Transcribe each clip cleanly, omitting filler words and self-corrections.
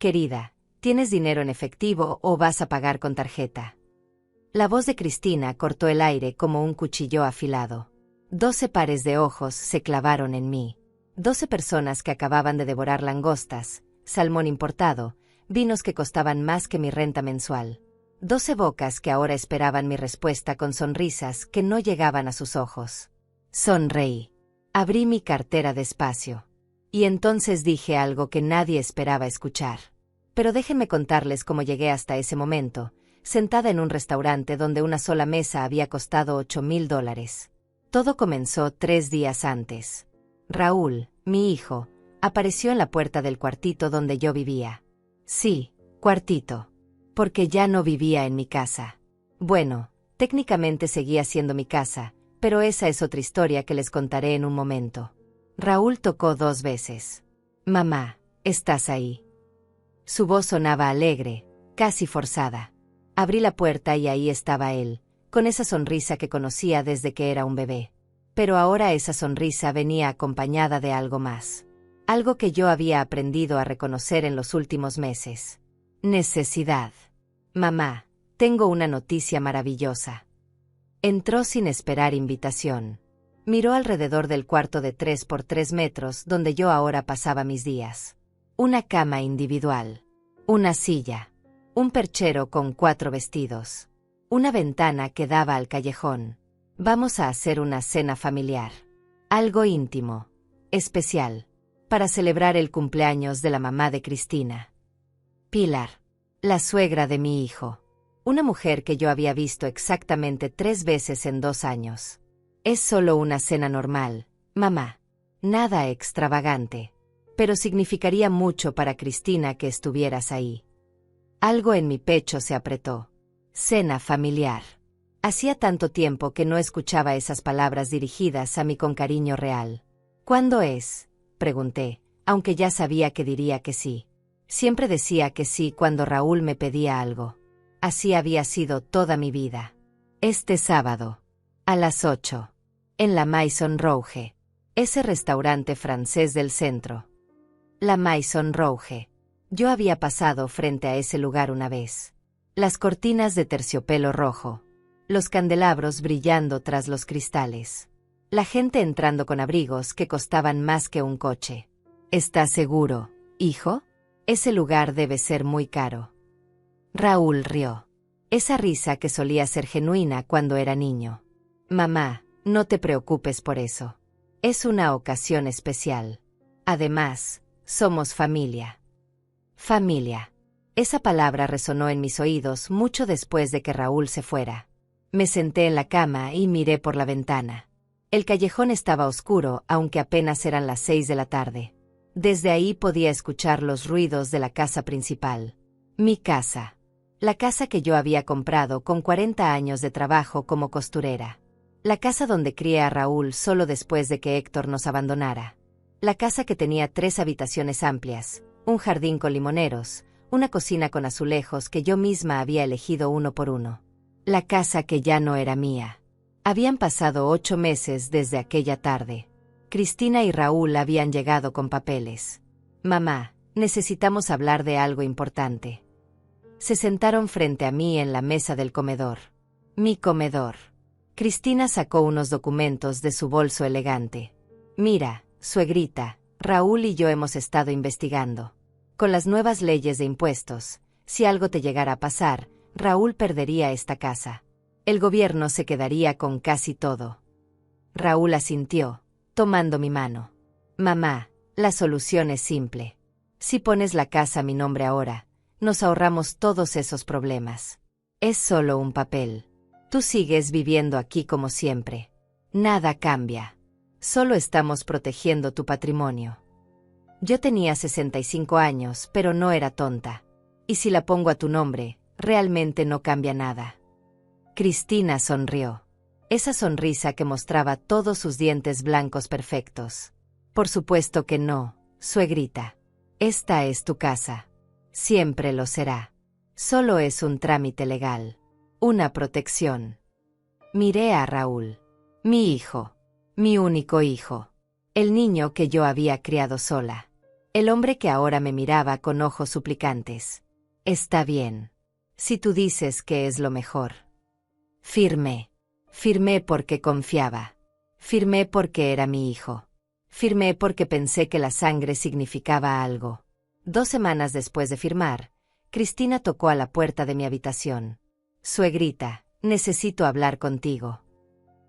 Querida, ¿tienes dinero en efectivo o vas a pagar con tarjeta? La voz de Cristina cortó el aire como un cuchillo afilado. 12 pares de ojos se clavaron en mí. 12 personas que acababan de devorar langostas, salmón importado, vinos que costaban más que mi renta mensual. 12 bocas que ahora esperaban mi respuesta con sonrisas que no llegaban a sus ojos. Sonreí. Abrí mi cartera despacio. Y entonces dije algo que nadie esperaba escuchar. Pero déjenme contarles cómo llegué hasta ese momento, sentada en un restaurante donde una sola mesa había costado $8,000. Todo comenzó 3 días antes. Raúl, mi hijo, apareció en la puerta del cuartito donde yo vivía. Sí, cuartito. Porque ya no vivía en mi casa. Bueno, técnicamente seguía siendo mi casa, pero esa es otra historia que les contaré en un momento. Raúl tocó 2 veces. Mamá, ¿estás ahí? Su voz sonaba alegre, casi forzada. Abrí la puerta y ahí estaba él, con esa sonrisa que conocía desde que era un bebé. Pero ahora esa sonrisa venía acompañada de algo más. Algo que yo había aprendido a reconocer en los últimos meses. Necesidad. Mamá, tengo una noticia maravillosa. Entró sin esperar invitación. Miró alrededor del cuarto de 3 por 3 metros donde yo ahora pasaba mis días. Una cama individual. Una silla. Un perchero con 4 vestidos. Una ventana que daba al callejón. Vamos a hacer una cena familiar. Algo íntimo. Especial. Para celebrar el cumpleaños de la mamá de Cristina. Pilar. La suegra de mi hijo. Una mujer que yo había visto exactamente 3 veces en 2 años. Es solo una cena normal, mamá. Nada extravagante. Pero significaría mucho para Cristina que estuvieras ahí. Algo en mi pecho se apretó. Cena familiar. Hacía tanto tiempo que no escuchaba esas palabras dirigidas a mí con cariño real. ¿Cuándo es?, pregunté, aunque ya sabía que diría que sí. Siempre decía que sí cuando Raúl me pedía algo. Así había sido toda mi vida. Este sábado. A las 8. En la Maison Rouge. Ese restaurante francés del centro. La Maison Rouge. Yo había pasado frente a ese lugar una vez. Las cortinas de terciopelo rojo. Los candelabros brillando tras los cristales. La gente entrando con abrigos que costaban más que un coche. ¿Estás seguro, hijo? Ese lugar debe ser muy caro. Raúl rió. Esa risa que solía ser genuina cuando era niño. Mamá, no te preocupes por eso. Es una ocasión especial. Además, somos familia. Familia. Esa palabra resonó en mis oídos mucho después de que Raúl se fuera. Me senté en la cama y miré por la ventana. El callejón estaba oscuro, aunque apenas eran las 6 de la tarde. Desde ahí podía escuchar los ruidos de la casa principal. Mi casa. La casa que yo había comprado con 40 años de trabajo como costurera. La casa donde crié a Raúl solo después de que Héctor nos abandonara. La casa que tenía 3 habitaciones amplias, un jardín con limoneros, una cocina con azulejos que yo misma había elegido uno por uno. La casa que ya no era mía. Habían pasado 8 meses desde aquella tarde. Cristina y Raúl habían llegado con papeles. Mamá, necesitamos hablar de algo importante. Se sentaron frente a mí en la mesa del comedor. Mi comedor. Cristina sacó unos documentos de su bolso elegante. Mira, suegrita, Raúl y yo hemos estado investigando. Con las nuevas leyes de impuestos, si algo te llegara a pasar, Raúl perdería esta casa. El gobierno se quedaría con casi todo. Raúl asintió, tomando mi mano. Mamá, la solución es simple. Si pones la casa a mi nombre ahora, nos ahorramos todos esos problemas. Es solo un papel. Tú sigues viviendo aquí como siempre. Nada cambia. Solo estamos protegiendo tu patrimonio. Yo tenía 65 años, pero no era tonta. Y si la pongo a tu nombre, realmente no cambia nada. Cristina sonrió. Esa sonrisa que mostraba todos sus dientes blancos perfectos. Por supuesto que no, suegrita. Esta es tu casa. Siempre lo será. Solo es un trámite legal. Una protección. Miré a Raúl. Mi hijo. Mi único hijo. El niño que yo había criado sola. El hombre que ahora me miraba con ojos suplicantes. Está bien. Si tú dices que es lo mejor. Firmé. Firmé porque confiaba. Firmé porque era mi hijo. Firmé porque pensé que la sangre significaba algo. 2 semanas después de firmar, Cristina tocó a la puerta de mi habitación. Suegrita, necesito hablar contigo.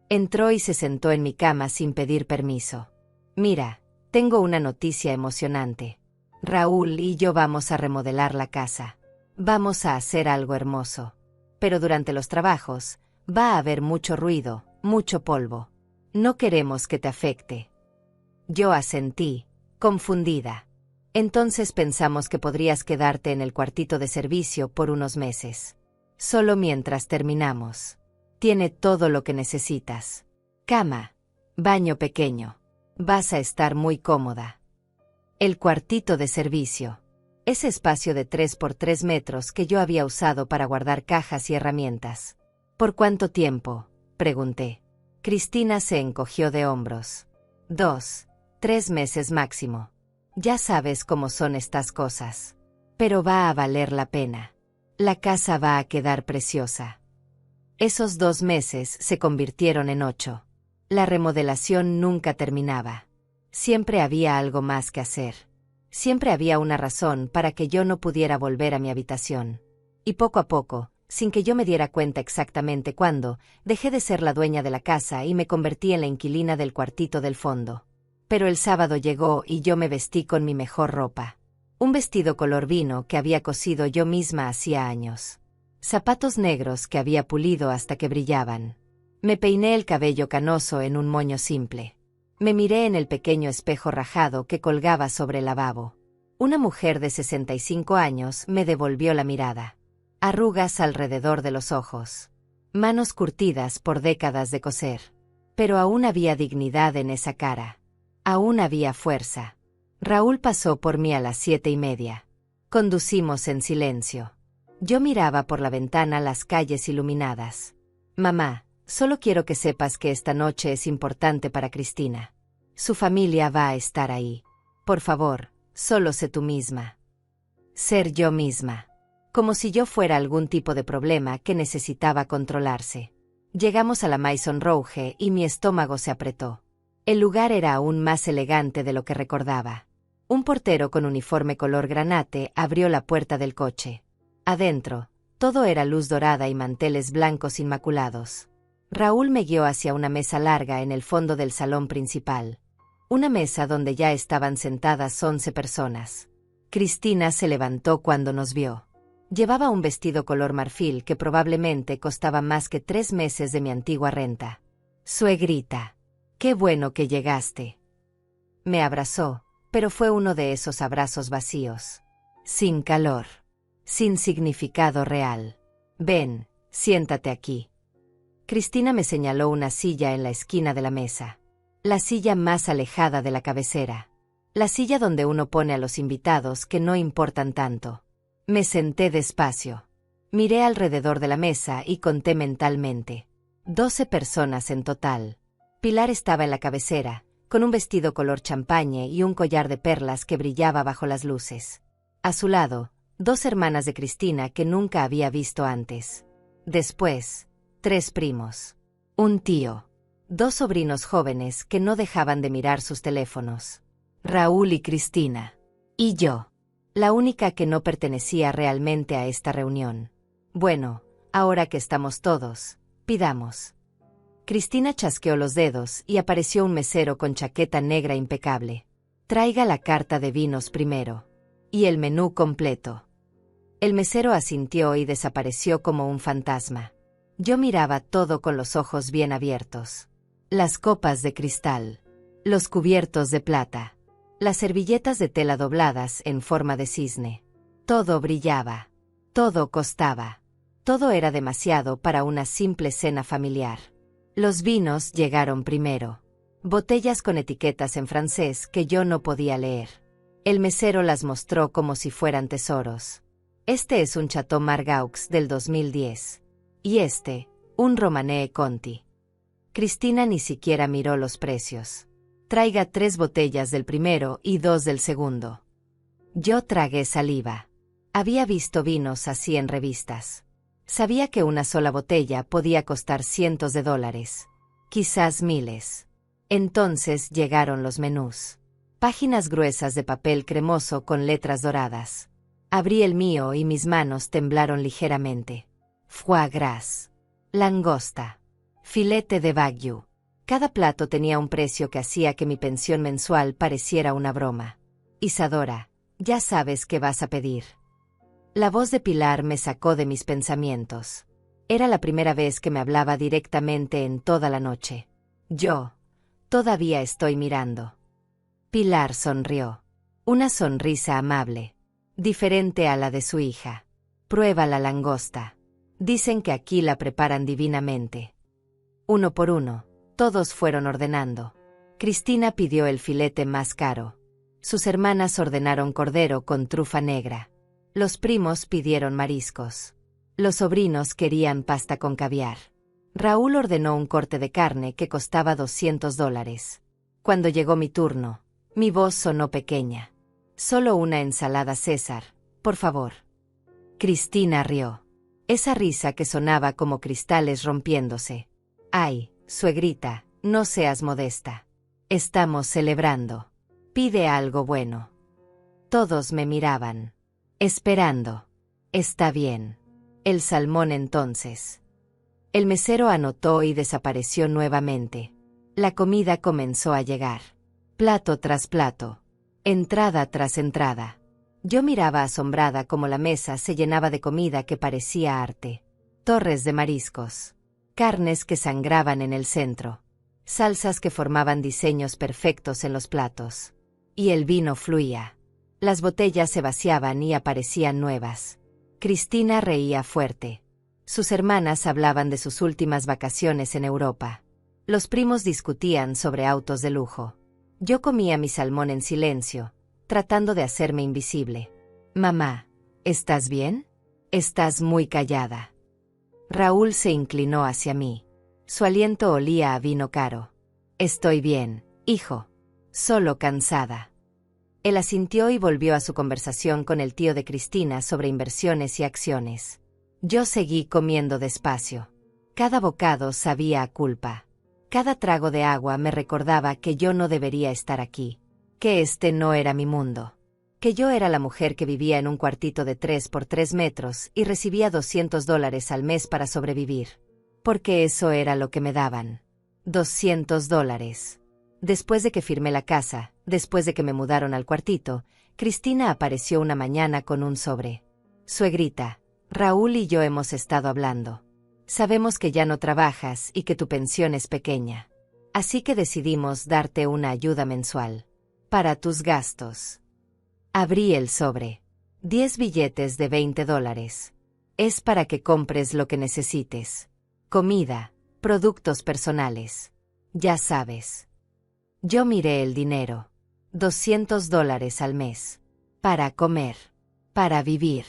Entró y se sentó en mi cama sin pedir permiso. Mira, tengo una noticia emocionante. Raúl y yo vamos a remodelar la casa. Vamos a hacer algo hermoso. Pero durante los trabajos, va a haber mucho ruido, mucho polvo. No queremos que te afecte. Yo asentí, confundida. Entonces pensamos que podrías quedarte en el cuartito de servicio por unos meses. Solo mientras terminamos. Tiene todo lo que necesitas. Cama, baño pequeño. Vas a estar muy cómoda. El cuartito de servicio. Ese espacio de 3 por 3 metros que yo había usado para guardar cajas y herramientas. ¿Por cuánto tiempo?, pregunté. Cristina se encogió de hombros. 2, 3 meses máximo. Ya sabes cómo son estas cosas. Pero va a valer la pena. La casa va a quedar preciosa. Esos 2 meses se convirtieron en 8. La remodelación nunca terminaba. Siempre había algo más que hacer. Siempre había una razón para que yo no pudiera volver a mi habitación. Y poco a poco, sin que yo me diera cuenta exactamente cuándo, dejé de ser la dueña de la casa y me convertí en la inquilina del cuartito del fondo. Pero el sábado llegó y yo me vestí con mi mejor ropa. Un vestido color vino que había cosido yo misma hacía años. Zapatos negros que había pulido hasta que brillaban. Me peiné el cabello canoso en un moño simple. Me miré en el pequeño espejo rajado que colgaba sobre el lavabo. Una mujer de 65 años me devolvió la mirada. Arrugas alrededor de los ojos. Manos curtidas por décadas de coser. Pero aún había dignidad en esa cara. Aún había fuerza. Raúl pasó por mí a las 7:30. Conducimos en silencio. Yo miraba por la ventana las calles iluminadas. Mamá, solo quiero que sepas que esta noche es importante para Cristina. Su familia va a estar ahí. Por favor, solo sé tú misma. Ser yo misma. Como si yo fuera algún tipo de problema que necesitaba controlarse. Llegamos a la Maison Rouge y mi estómago se apretó. El lugar era aún más elegante de lo que recordaba. Un portero con uniforme color granate abrió la puerta del coche. Adentro, todo era luz dorada y manteles blancos inmaculados. Raúl me guió hacia una mesa larga en el fondo del salón principal. Una mesa donde ya estaban sentadas 11 personas. Cristina se levantó cuando nos vio. Llevaba un vestido color marfil que probablemente costaba más que 3 meses de mi antigua renta. Suegrita, qué bueno que llegaste. Me abrazó, pero fue uno de esos abrazos vacíos. Sin calor. Sin significado real. Ven, siéntate aquí. Cristina me señaló una silla en la esquina de la mesa. La silla más alejada de la cabecera. La silla donde uno pone a los invitados que no importan tanto. Me senté despacio. Miré alrededor de la mesa y conté mentalmente. 12 personas en total. Pilar estaba en la cabecera, con un vestido color champaña y un collar de perlas que brillaba bajo las luces. A su lado, 2 hermanas de Cristina que nunca había visto antes. Después, 3 primos. Un tío. 2 sobrinos jóvenes que no dejaban de mirar sus teléfonos. Raúl y Cristina. Y yo. La única que no pertenecía realmente a esta reunión. Bueno, ahora que estamos todos, pidamos. Cristina chasqueó los dedos y apareció un mesero con chaqueta negra impecable. Traiga la carta de vinos primero. Y el menú completo. El mesero asintió y desapareció como un fantasma. Yo miraba todo con los ojos bien abiertos. Las copas de cristal. Los cubiertos de plata. Las servilletas de tela dobladas en forma de cisne. Todo brillaba. Todo costaba. Todo era demasiado para una simple cena familiar. Los vinos llegaron primero. Botellas con etiquetas en francés que yo no podía leer. El mesero las mostró como si fueran tesoros. Este es un Chateau Margaux del 2010. Y este, un Romanée Conti. Cristina ni siquiera miró los precios. Traiga 3 botellas del primero y 2 del segundo. Yo tragué saliva. Había visto vinos así en revistas. Sabía que una sola botella podía costar cientos de dólares. Quizás miles. Entonces llegaron los menús. Páginas gruesas de papel cremoso con letras doradas. Abrí el mío y mis manos temblaron ligeramente. Foie gras. Langosta. Filete de wagyu. Cada plato tenía un precio que hacía que mi pensión mensual pareciera una broma. Isadora, ya sabes qué vas a pedir. La voz de Pilar me sacó de mis pensamientos. Era la primera vez que me hablaba directamente en toda la noche. Yo todavía estoy mirando. Pilar sonrió. Una sonrisa amable. Diferente a la de su hija. Prueba la langosta. Dicen que aquí la preparan divinamente. Uno por uno, todos fueron ordenando. Cristina pidió el filete más caro. Sus hermanas ordenaron cordero con trufa negra. Los primos pidieron mariscos. Los sobrinos querían pasta con caviar. Raúl ordenó un corte de carne que costaba $200. Cuando llegó mi turno, mi voz sonó pequeña. Solo una ensalada César, por favor. Cristina rió. Esa risa que sonaba como cristales rompiéndose. Ay, suegrita, no seas modesta. Estamos celebrando. Pide algo bueno. Todos me miraban. Esperando. Está bien. El salmón entonces. El mesero anotó y desapareció nuevamente. La comida comenzó a llegar. Plato tras plato. Entrada tras entrada. Yo miraba asombrada cómo la mesa se llenaba de comida que parecía arte. Torres de mariscos. Carnes que sangraban en el centro. Salsas que formaban diseños perfectos en los platos. Y el vino fluía. Las botellas se vaciaban y aparecían nuevas. Cristina reía fuerte. Sus hermanas hablaban de sus últimas vacaciones en Europa. Los primos discutían sobre autos de lujo. Yo comía mi salmón en silencio, tratando de hacerme invisible. Mamá, ¿estás bien? Estás muy callada. Raúl se inclinó hacia mí. Su aliento olía a vino caro. Estoy bien, hijo. Solo cansada. Él asintió y volvió a su conversación con el tío de Cristina sobre inversiones y acciones. Yo seguí comiendo despacio. Cada bocado sabía a culpa. Cada trago de agua me recordaba que yo no debería estar aquí. Que este no era mi mundo. Que yo era la mujer que vivía en un cuartito de 3 por 3 metros y recibía $200 al mes para sobrevivir. Porque eso era lo que me daban. $200. Después de que firmé la casa, después de que me mudaron al cuartito, Cristina apareció una mañana con un sobre. Suegrita, Raúl y yo hemos estado hablando. Sabemos que ya no trabajas y que tu pensión es pequeña. Así que decidimos darte una ayuda mensual. Para tus gastos. Abrí el sobre. 10 billetes de $20. Es para que compres lo que necesites. Comida, productos personales. Ya sabes. Yo miré el dinero. $200 al mes. Para comer. Para vivir.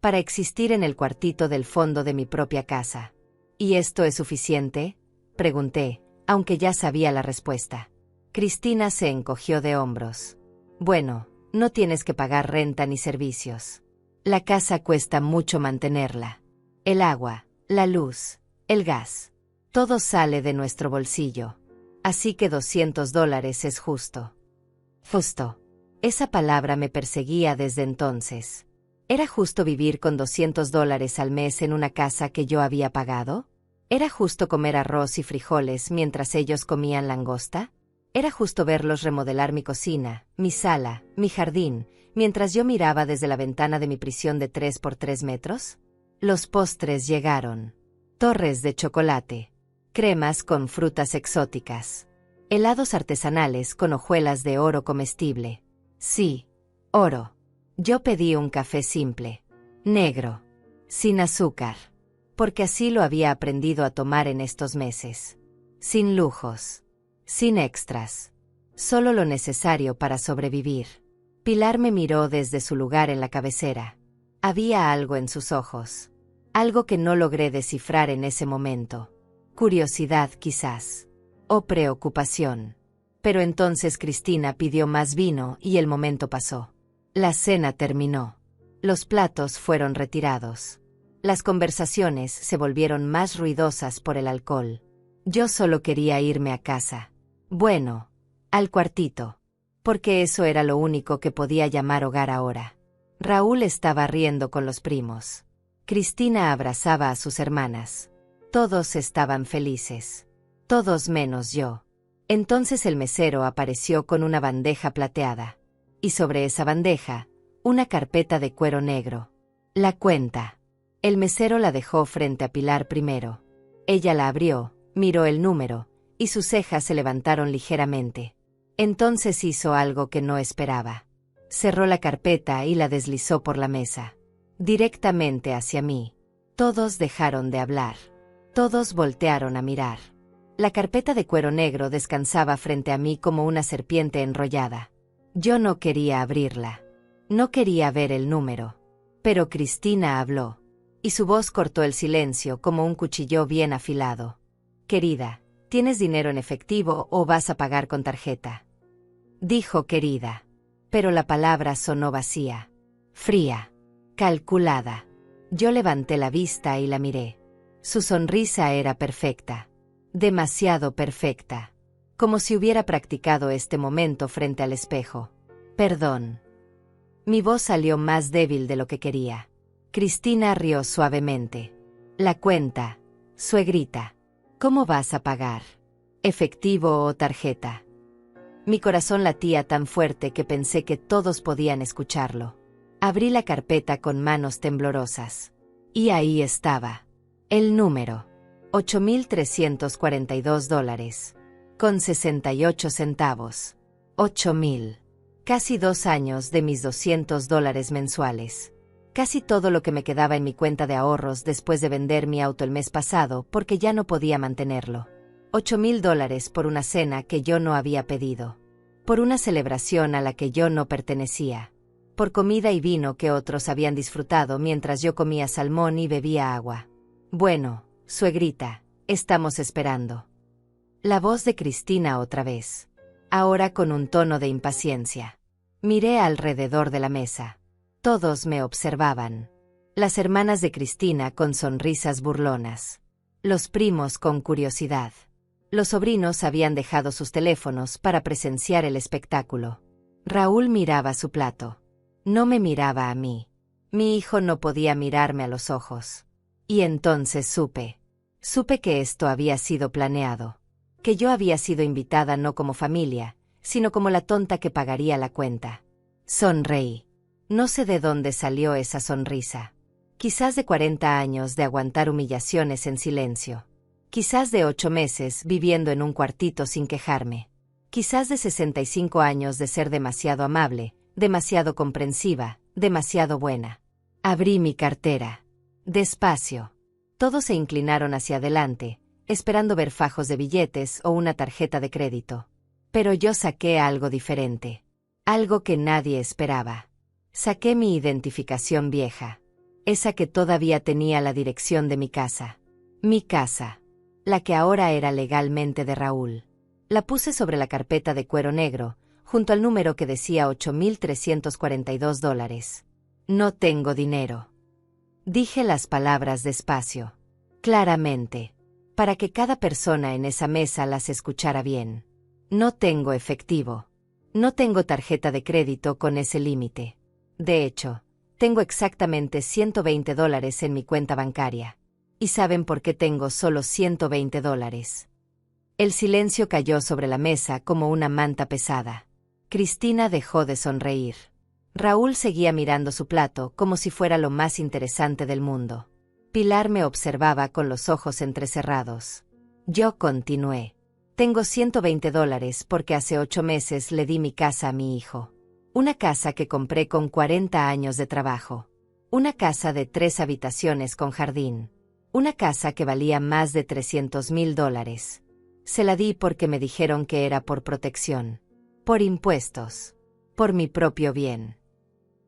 Para existir en el cuartito del fondo de mi propia casa. ¿Y esto es suficiente? Pregunté, aunque ya sabía la respuesta. Cristina se encogió de hombros. Bueno, no tienes que pagar renta ni servicios. La casa cuesta mucho mantenerla. El agua, la luz, el gas. Todo sale de nuestro bolsillo. Así que $200 es justo. Justo. Esa palabra me perseguía desde entonces. ¿Era justo vivir con $200 al mes en una casa que yo había pagado? ¿Era justo comer arroz y frijoles mientras ellos comían langosta? ¿Era justo verlos remodelar mi cocina, mi sala, mi jardín, mientras yo miraba desde la ventana de mi prisión de 3 por 3 metros? Los postres llegaron. Torres de chocolate. Cremas con frutas exóticas. Helados artesanales con hojuelas de oro comestible. Sí, oro. Yo pedí un café simple. Negro. Sin azúcar. Porque así lo había aprendido a tomar en estos meses. Sin lujos. Sin extras. Solo lo necesario para sobrevivir. Pilar me miró desde su lugar en la cabecera. Había algo en sus ojos. Algo que no logré descifrar en ese momento. Curiosidad quizás. O preocupación. Pero entonces Cristina pidió más vino y el momento pasó. La cena terminó. Los platos fueron retirados. Las conversaciones se volvieron más ruidosas por el alcohol. Yo solo quería irme a casa. Bueno, al cuartito. Porque eso era lo único que podía llamar hogar ahora. Raúl estaba riendo con los primos. Cristina abrazaba a sus hermanas. Todos estaban felices. Todos menos yo. Entonces el mesero apareció con una bandeja plateada. Y sobre esa bandeja, una carpeta de cuero negro. La cuenta. El mesero la dejó frente a Pilar primero. Ella la abrió, miró el número, y sus cejas se levantaron ligeramente. Entonces hizo algo que no esperaba. Cerró la carpeta y la deslizó por la mesa. Directamente hacia mí. Todos dejaron de hablar. Todos voltearon a mirar. La carpeta de cuero negro descansaba frente a mí como una serpiente enrollada. Yo no quería abrirla. No quería ver el número. Pero Cristina habló. Y su voz cortó el silencio como un cuchillo bien afilado. Querida, ¿tienes dinero en efectivo o vas a pagar con tarjeta? Dijo querida. Pero la palabra sonó vacía. Fría. Calculada. Yo levanté la vista y la miré. Su sonrisa era perfecta. Demasiado perfecta. Como si hubiera practicado este momento frente al espejo. Perdón. Mi voz salió más débil de lo que quería. Cristina rió suavemente. La cuenta, suegrita. ¿Cómo vas a pagar? ¿Efectivo o tarjeta? Mi corazón latía tan fuerte que pensé que todos podían escucharlo. Abrí la carpeta con manos temblorosas. Y ahí estaba. El número. $8,342. Con 68 centavos. 8,000. Casi 2 años de mis $200 mensuales. Casi todo lo que me quedaba en mi cuenta de ahorros después de vender mi auto el mes pasado porque ya no podía mantenerlo. $8,000 por una cena que yo no había pedido. Por una celebración a la que yo no pertenecía. Por comida y vino que otros habían disfrutado mientras yo comía salmón y bebía agua. Bueno, suegrita, estamos esperando. La voz de Cristina otra vez. Ahora con un tono de impaciencia. Miré alrededor de la mesa. Todos me observaban. Las hermanas de Cristina con sonrisas burlonas. Los primos con curiosidad. Los sobrinos habían dejado sus teléfonos para presenciar el espectáculo. Raúl miraba su plato. No me miraba a mí. Mi hijo no podía mirarme a los ojos. Y entonces supe. Supe que esto había sido planeado. Que yo había sido invitada no como familia, sino como la tonta que pagaría la cuenta. Sonreí. No sé de dónde salió esa sonrisa. Quizás de 40 años de aguantar humillaciones en silencio. Quizás de 8 meses viviendo en un cuartito sin quejarme. Quizás de 65 años de ser demasiado amable, demasiado comprensiva, demasiado buena. Abrí mi cartera. Despacio. Todos se inclinaron hacia adelante, esperando ver fajos de billetes o una tarjeta de crédito. Pero yo saqué algo diferente. Algo que nadie esperaba. Saqué mi identificación vieja. Esa que todavía tenía la dirección de mi casa. Mi casa. La que ahora era legalmente de Raúl. La puse sobre la carpeta de cuero negro, junto al número que decía $8,342. No tengo dinero. Dije las palabras despacio. Claramente. Para que cada persona en esa mesa las escuchara bien. No tengo efectivo. No tengo tarjeta de crédito con ese límite. De hecho, tengo exactamente $120 en mi cuenta bancaria. ¿Y saben por qué tengo solo $120? El silencio cayó sobre la mesa como una manta pesada. Cristina dejó de sonreír. Raúl seguía mirando su plato como si fuera lo más interesante del mundo. Pilar me observaba con los ojos entrecerrados. Yo continué. Tengo $120 porque hace 8 meses le di mi casa a mi hijo. Una casa que compré con 40 años de trabajo. Una casa de 3 habitaciones con jardín. Una casa que valía más de $300,000. Se la di porque me dijeron que era por protección. Por impuestos. Por mi propio bien.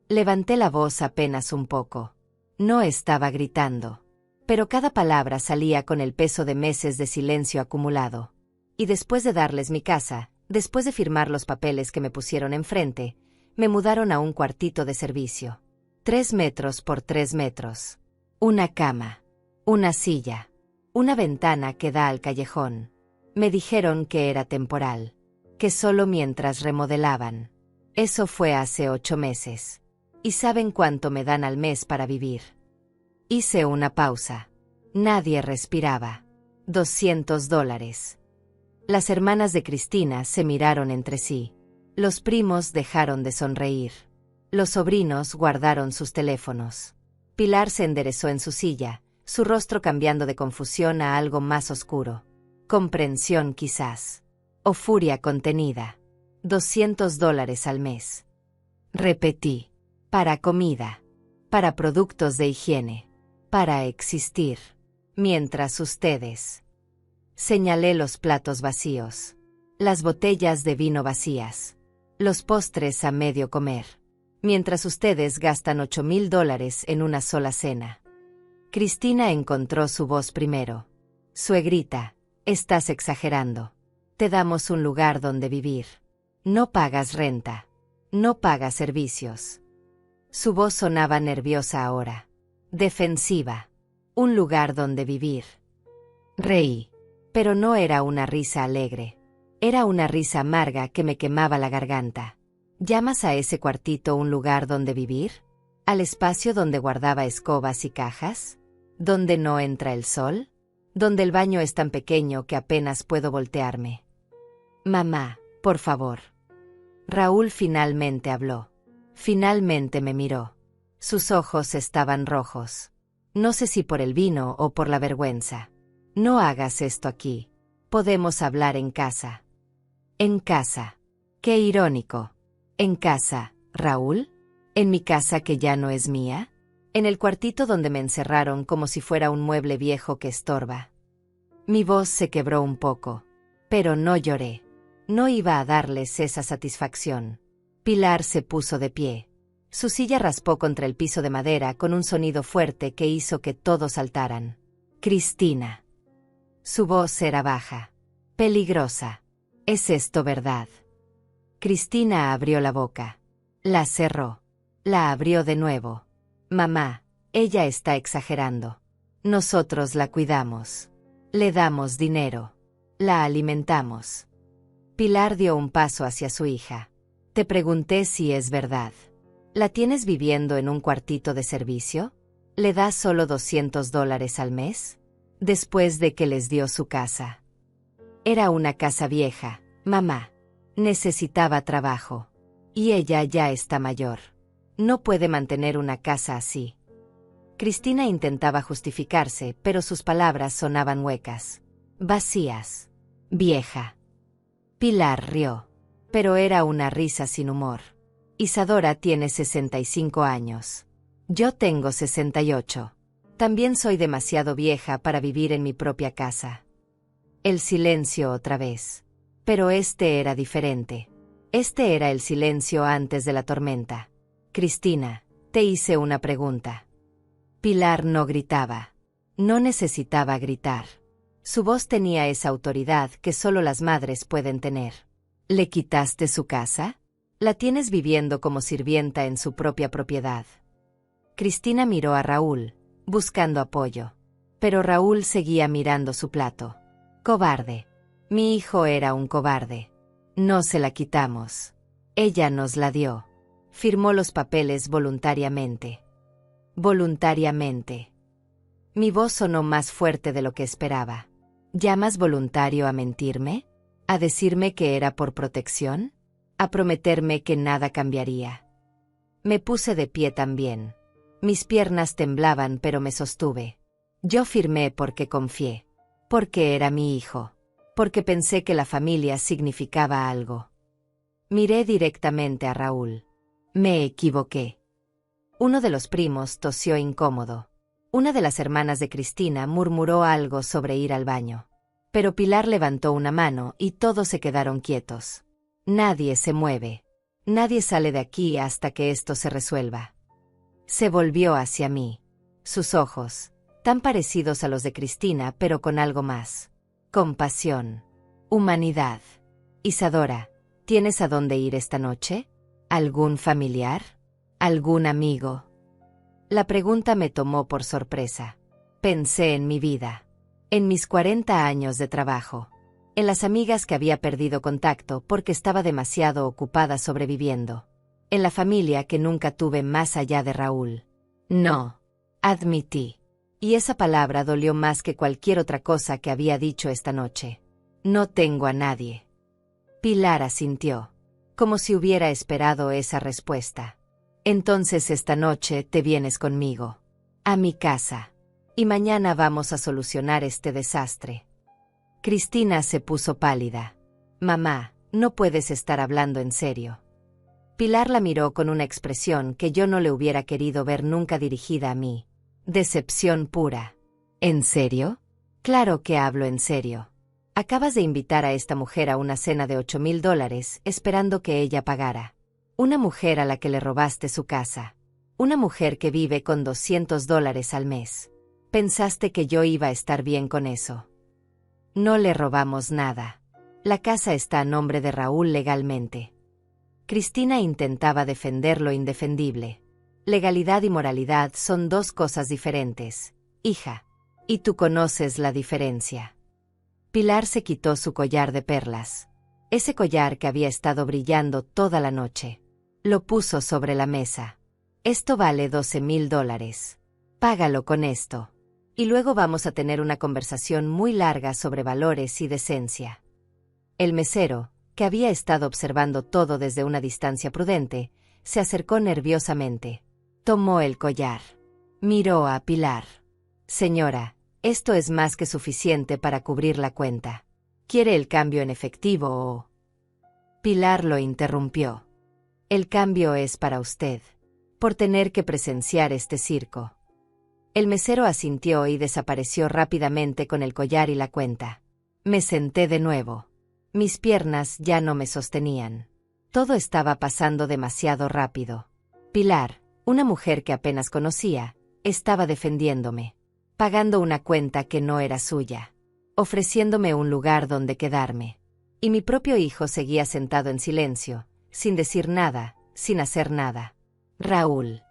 Levanté la voz apenas un poco. No estaba gritando. Pero cada palabra salía con el peso de meses de silencio acumulado. Y después de darles mi casa, después de firmar los papeles que me pusieron enfrente, me mudaron a un cuartito de servicio. 3 metros por 3 metros. Una cama. Una silla. Una ventana que da al callejón. Me dijeron que era temporal. Que solo mientras remodelaban. Eso fue hace 8 meses. ¿Y saben cuánto me dan al mes para vivir? Hice una pausa. Nadie respiraba. $200. Las hermanas de Cristina se miraron entre sí. Los primos dejaron de sonreír. Los sobrinos guardaron sus teléfonos. Pilar se enderezó en su silla, su rostro cambiando de confusión a algo más oscuro. Comprensión quizás. O furia contenida. $200 al mes. Repetí. Para comida. Para productos de higiene. Para existir. Mientras ustedes. Señalé los platos vacíos. Las botellas de vino vacías. Los postres a medio comer. Mientras ustedes gastan $8,000 en una sola cena. Cristina encontró su voz primero. Suegrita, estás exagerando. Te damos un lugar donde vivir. No pagas renta. No pagas servicios. Su voz sonaba nerviosa ahora. Defensiva. Un lugar donde vivir. Reí. Pero no era una risa alegre. Era una risa amarga que me quemaba la garganta. ¿Llamas a ese cuartito un lugar donde vivir? ¿Al espacio donde guardaba escobas y cajas? ¿Donde no entra el sol? ¿Donde el baño es tan pequeño que apenas puedo voltearme? Mamá, por favor. Raúl finalmente habló. Finalmente me miró. Sus ojos estaban rojos. No sé si por el vino o por la vergüenza. No hagas esto aquí. Podemos hablar en casa. En casa. Qué irónico. ¿En casa, Raúl? ¿En mi casa que ya no es mía? ¿En el cuartito donde me encerraron como si fuera un mueble viejo que estorba? Mi voz se quebró un poco. Pero no lloré. No iba a darles esa satisfacción. Pilar se puso de pie. Su silla raspó contra el piso de madera con un sonido fuerte que hizo que todos saltaran. Cristina. Su voz era baja. Peligrosa. ¿Es esto verdad? Cristina abrió la boca. La cerró. La abrió de nuevo. Mamá, ella está exagerando. Nosotros la cuidamos. Le damos dinero. La alimentamos. Pilar dio un paso hacia su hija. Te pregunté si es verdad. ¿La tienes viviendo en un cuartito de servicio? ¿Le das solo $200 al mes? Después de que les dio su casa. Era una casa vieja, mamá. Necesitaba trabajo. Y ella ya está mayor. No puede mantener una casa así. Cristina intentaba justificarse, pero sus palabras sonaban huecas. Vacías. Vieja. Pilar rió. Pero era una risa sin humor. Isadora tiene 65 años. Yo tengo 68. También soy demasiado vieja para vivir en mi propia casa. El silencio otra vez. Pero este era diferente. Este era el silencio antes de la tormenta. Cristina, te hice una pregunta. Pilar no gritaba. No necesitaba gritar. Su voz tenía esa autoridad que solo las madres pueden tener. ¿Le quitaste su casa? ¿La tienes viviendo como sirvienta en su propia propiedad? Cristina miró a Raúl, buscando apoyo. Pero Raúl seguía mirando su plato. Cobarde. Mi hijo era un cobarde. No se la quitamos. Ella nos la dio. Firmó los papeles voluntariamente. Voluntariamente. Mi voz sonó más fuerte de lo que esperaba. ¿Llamas voluntario a mentirme? ¿A decirme que era por protección? ¿A prometerme que nada cambiaría? Me puse de pie también. Mis piernas temblaban, pero me sostuve. Yo firmé porque confié. Porque era mi hijo. Porque pensé que la familia significaba algo. Miré directamente a Raúl. Me equivoqué. Uno de los primos tosió incómodo. Una de las hermanas de Cristina murmuró algo sobre ir al baño. Pero Pilar levantó una mano y todos se quedaron quietos. Nadie se mueve. Nadie sale de aquí hasta que esto se resuelva. Se volvió hacia mí. Sus ojos, tan parecidos a los de Cristina pero con algo más. Compasión. Humanidad. Isadora, ¿tienes a dónde ir esta noche? ¿Algún familiar? ¿Algún amigo? La pregunta me tomó por sorpresa. Pensé en mi vida, en mis 40 años de trabajo, en las amigas que había perdido contacto porque estaba demasiado ocupada sobreviviendo, en la familia que nunca tuve más allá de Raúl. No, admití. Y esa palabra dolió más que cualquier otra cosa que había dicho esta noche. No tengo a nadie. Pilar asintió, como si hubiera esperado esa respuesta. Entonces esta noche te vienes conmigo, a mi casa, y mañana vamos a solucionar este desastre. Cristina se puso pálida. Mamá, no puedes estar hablando en serio. Pilar la miró con una expresión que yo no le hubiera querido ver nunca dirigida a mí. Decepción pura. ¿En serio? Claro que hablo en serio. Acabas de invitar a esta mujer a una cena de $8,000 esperando que ella pagara. Una mujer a la que le robaste su casa. Una mujer que vive con $200 al mes. ¿Pensaste que yo iba a estar bien con eso? No le robamos nada. La casa está a nombre de Raúl legalmente. Cristina intentaba defender lo indefendible. Legalidad y moralidad son dos cosas diferentes, hija. Y tú conoces la diferencia. Pilar se quitó su collar de perlas. Ese collar que había estado brillando toda la noche. Lo puso sobre la mesa. Esto vale $12,000. Págalo con esto. Y luego vamos a tener una conversación muy larga sobre valores y decencia. El mesero, que había estado observando todo desde una distancia prudente, se acercó nerviosamente. Tomó el collar. Miró a Pilar. Señora, esto es más que suficiente para cubrir la cuenta. ¿Quiere el cambio en efectivo o...? Pilar lo interrumpió. El cambio es para usted, por tener que presenciar este circo. El mesero asintió y desapareció rápidamente con el collar y la cuenta. Me senté de nuevo. Mis piernas ya no me sostenían. Todo estaba pasando demasiado rápido. Pilar, una mujer que apenas conocía, estaba defendiéndome, pagando una cuenta que no era suya, ofreciéndome un lugar donde quedarme. Y mi propio hijo seguía sentado en silencio, sin decir nada, sin hacer nada. Raúl.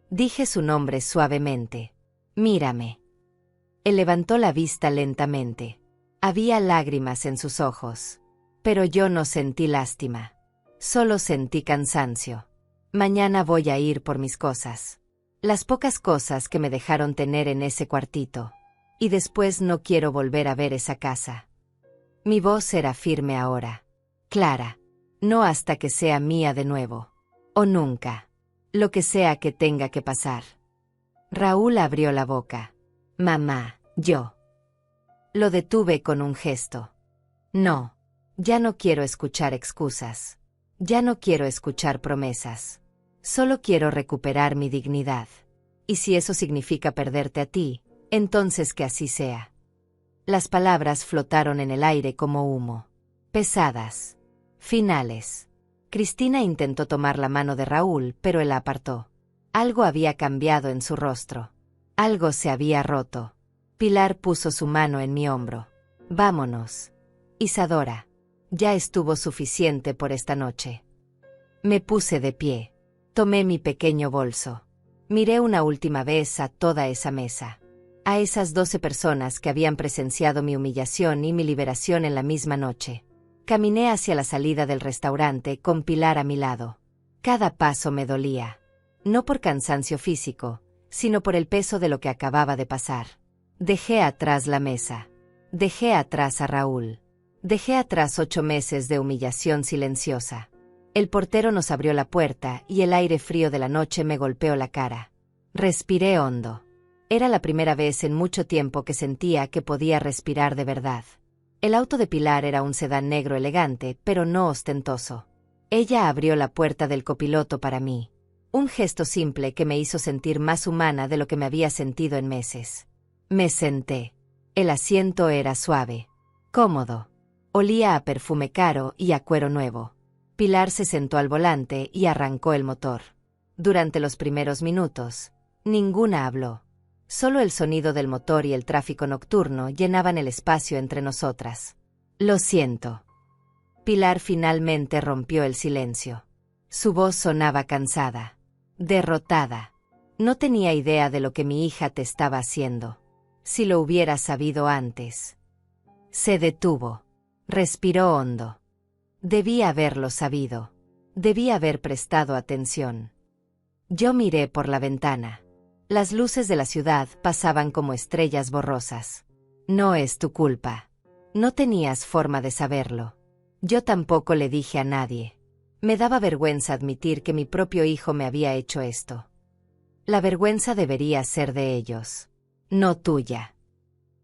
Dije su nombre suavemente. Mírame. Él levantó la vista lentamente. Había lágrimas en sus ojos. Pero yo no sentí lástima. Solo sentí cansancio. Mañana voy a ir por mis cosas. Las pocas cosas que me dejaron tener en ese cuartito. Y después no quiero volver a ver esa casa. Mi voz era firme ahora. Clara. No hasta que sea mía de nuevo. O nunca. Lo que sea que tenga que pasar. Raúl abrió la boca. Mamá, yo. Lo detuve con un gesto. No. Ya no quiero escuchar excusas. Ya no quiero escuchar promesas. Solo quiero recuperar mi dignidad. Y si eso significa perderte a ti, entonces que así sea. Las palabras flotaron en el aire como humo. Pesadas. Finales. Cristina intentó tomar la mano de Raúl, pero él la apartó. Algo había cambiado en su rostro. Algo se había roto. Pilar puso su mano en mi hombro. Vámonos. Isadora. Ya estuvo suficiente por esta noche. Me puse de pie. Tomé mi pequeño bolso. Miré una última vez a toda esa mesa. A esas 12 personas que habían presenciado mi humillación y mi liberación en la misma noche. Caminé hacia la salida del restaurante con Pilar a mi lado. Cada paso me dolía. No por cansancio físico, sino por el peso de lo que acababa de pasar. Dejé atrás la mesa. Dejé atrás a Raúl. Dejé atrás 8 meses de humillación silenciosa. El portero nos abrió la puerta y el aire frío de la noche me golpeó la cara. Respiré hondo. Era la primera vez en mucho tiempo que sentía que podía respirar de verdad. El auto de Pilar era un sedán negro elegante, pero no ostentoso. Ella abrió la puerta del copiloto para mí. Un gesto simple que me hizo sentir más humana de lo que me había sentido en meses. Me senté. El asiento era suave, cómodo. Olía a perfume caro y a cuero nuevo. Pilar se sentó al volante y arrancó el motor. Durante los primeros minutos, ninguna habló. Solo el sonido del motor y el tráfico nocturno llenaban el espacio entre nosotras. Lo siento. Pilar finalmente rompió el silencio. Su voz sonaba cansada, derrotada. No tenía idea de lo que mi hija te estaba haciendo. Si lo hubiera sabido antes. Se detuvo. Respiró hondo. Debía haberlo sabido. Debía haber prestado atención. Yo miré por la ventana. Las luces de la ciudad pasaban como estrellas borrosas. No es tu culpa. No tenías forma de saberlo. Yo tampoco le dije a nadie. Me daba vergüenza admitir que mi propio hijo me había hecho esto. La vergüenza debería ser de ellos, no tuya.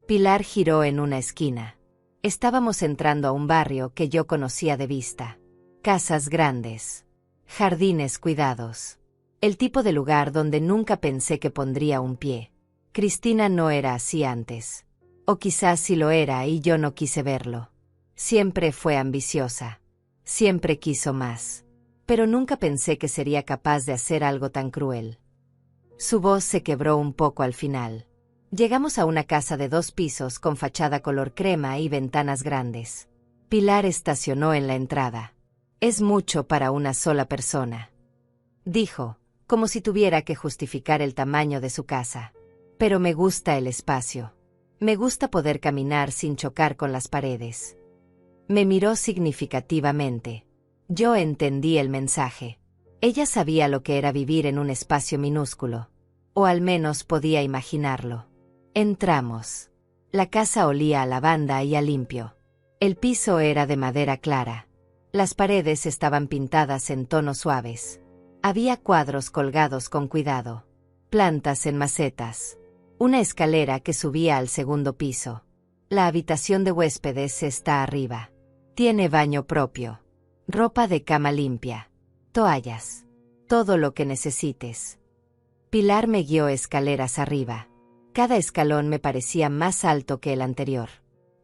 Pilar giró en una esquina. Estábamos entrando a un barrio que yo conocía de vista. Casas grandes. Jardines cuidados. El tipo de lugar donde nunca pensé que pondría un pie. Cristina no era así antes. O quizás sí lo era y yo no quise verlo. Siempre fue ambiciosa. Siempre quiso más. Pero nunca pensé que sería capaz de hacer algo tan cruel. Su voz se quebró un poco al final. Llegamos a una casa de 2 pisos con fachada color crema y ventanas grandes. Pilar estacionó en la entrada. Es mucho para una sola persona, dijo, como si tuviera que justificar el tamaño de su casa. Pero me gusta el espacio. Me gusta poder caminar sin chocar con las paredes. Me miró significativamente. Yo entendí el mensaje. Ella sabía lo que era vivir en un espacio minúsculo. O al menos podía imaginarlo. Entramos. La casa olía a lavanda y a limpio. El piso era de madera clara. Las paredes estaban pintadas en tonos suaves. Había cuadros colgados con cuidado. Plantas en macetas. Una escalera que subía al segundo piso. La habitación de huéspedes está arriba. Tiene baño propio. Ropa de cama limpia. Toallas. Todo lo que necesites. Pilar me guió escaleras arriba. Cada escalón me parecía más alto que el anterior.